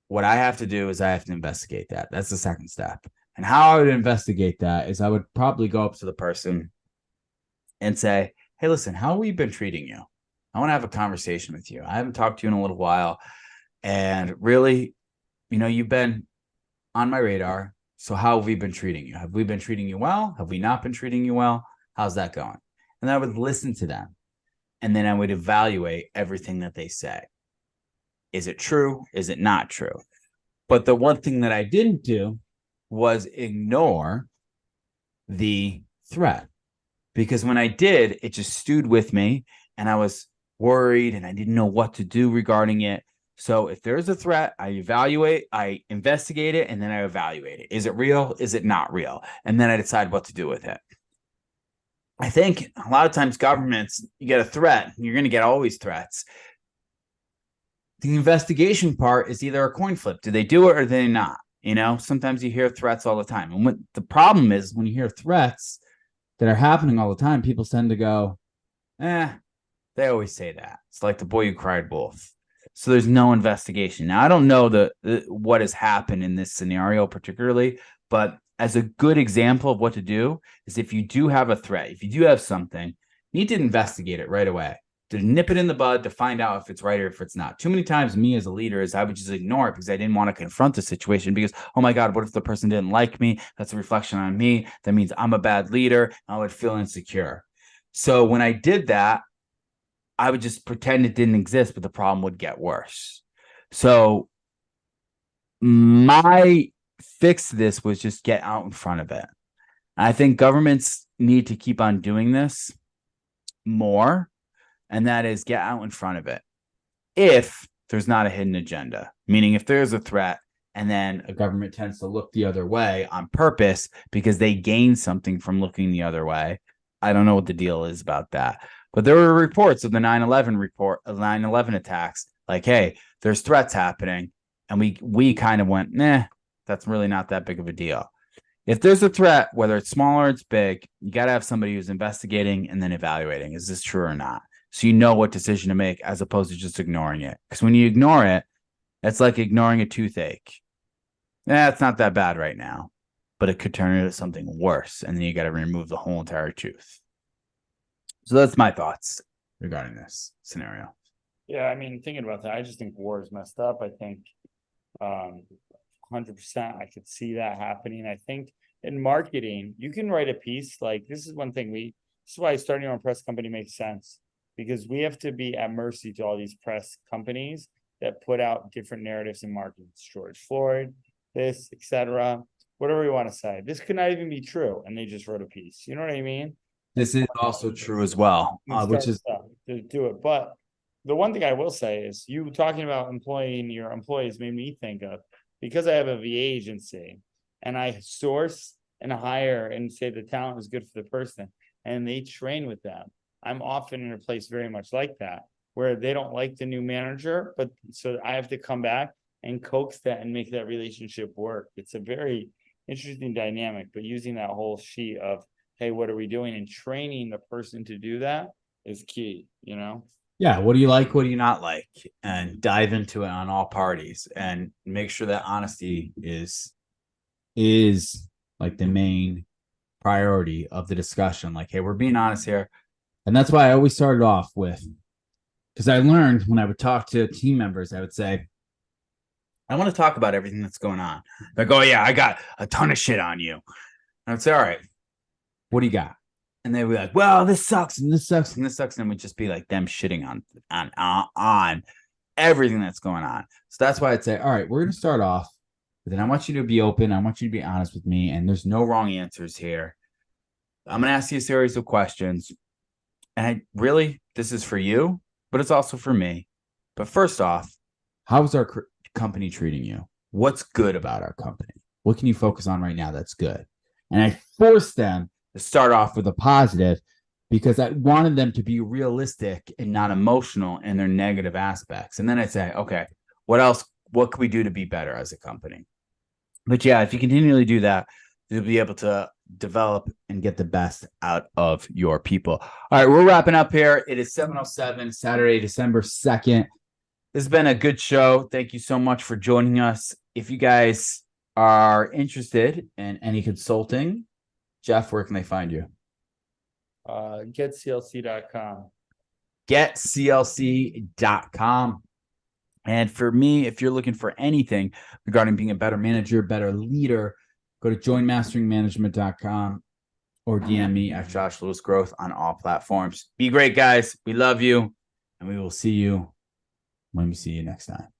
what I have to do is I have to investigate that. That's the second step. And how I would investigate that is I would probably go up to the person and say, "Hey, listen, how have we been treating you? I want to have a conversation with you. I haven't talked to you in a little while. And really, you've been on my radar. So how have we been treating you? Have we been treating you well? Have we not been treating you well?" How's that going? And I would listen to them. And then I would evaluate everything that they say. Is it true? Is it not true? But the one thing that I didn't do was ignore the threat. Because when I did, it just stewed with me and I was worried and I didn't know what to do regarding it. So if there's a threat, I evaluate, I investigate it, and then I evaluate it. Is it real? Is it not real? And then I decide what to do with it. I think a lot of times governments, you get a threat, you're going to get always threats. The investigation part is either a coin flip. Do they do it or do they not? You know, sometimes you hear threats all the time. And what the problem is when you hear threats that are happening all the time, people tend to go, they always say that. It's like the boy who cried wolf. So there's no investigation. Now, I don't know what has happened in this scenario particularly, but as a good example of what to do is if you do have a threat, if you do have something, you need to investigate it right away, to nip it in the bud, to find out if it's right or if it's not. Too many times me as a leader is I would just ignore it because I didn't want to confront the situation because, oh my God, what if the person didn't like me? That's a reflection on me. That means I'm a bad leader. I would feel insecure. So when I did that, I would just pretend it didn't exist, but the problem would get worse. So my fix to this was just get out in front of it. I think governments need to keep on doing this more, and that is get out in front of it. If there's not a hidden agenda, meaning if there's a threat and then a government tends to look the other way on purpose because they gain something from looking the other way. I don't know what the deal is about that. But there were reports of the 9/11 attacks, like, hey, there's threats happening. And we kind of went, that's really not that big of a deal. If there's a threat, whether it's small or it's big, you got to have somebody who's investigating and then evaluating. Is this true or not? So you know what decision to make as opposed to just ignoring it. Because when you ignore it, it's like ignoring a toothache. It's not that bad right now, but it could turn into something worse. And then you got to remove the whole entire tooth. So that's my thoughts regarding this scenario. Yeah, I mean, thinking about that, I just think war is messed up. I think 100% I could see that happening. I think in marketing, you can write a piece like this is one thing this is why starting your own press company makes sense, because we have to be at mercy to all these press companies that put out different narratives in marketing. It's George Floyd, this, etc. Whatever we want to say. This could not even be true. And they just wrote a piece. You know what I mean? This is also true as well, which is to do it. But the one thing I will say is you talking about employing your employees made me think of, because I have a VA agency and I source and hire and say the talent is good for the person and they train with them. I'm often in a place very much like that, where they don't like the new manager, but so I have to come back and coax that and make that relationship work. It's a very interesting dynamic, but using that whole sheet of, hey, what are we doing? And training the person to do that is key, you know? Yeah. What do you like? What do you not like? And dive into it on all parties and make sure that honesty is like the main priority of the discussion. Like, hey, we're being honest here. And that's why I always started off with, because I learned when I would talk to team members, I would say, I want to talk about everything that's going on. They go, yeah, I got a ton of shit on you. And I would say, all right, what do you got? And they would be like, well, this sucks and this sucks and this sucks. And it would just be like them shitting on everything that's going on. So that's why I'd say, all right, we're going to start off. But then I want you to be open. I want you to be honest with me. And there's no wrong answers here. I'm going to ask you a series of questions. And this is for you, but it's also for me. But first off, how's our company treating you? What's good about our company? What can you focus on right now that's good? And I forced them to start off with a positive because I wanted them to be realistic and not emotional in their negative aspects. And then I'd say, okay, what else? What can we do to be better as a company? But yeah, if you continually do that, you'll be able to develop and get the best out of your people. All right, we're wrapping up here. It is 7:07, Saturday, December 2nd. This has been a good show. Thank you so much for joining us. If you guys are interested in any consulting, Jeff, where can they find you? GetCLC.com. GetCLC.com. And for me, if you're looking for anything regarding being a better manager, better leader, go to joinmasteringmanagement.com. or DM me at Josh Lewis Growth on all platforms. Be great, guys. We love you, and we will see you when we see you next time.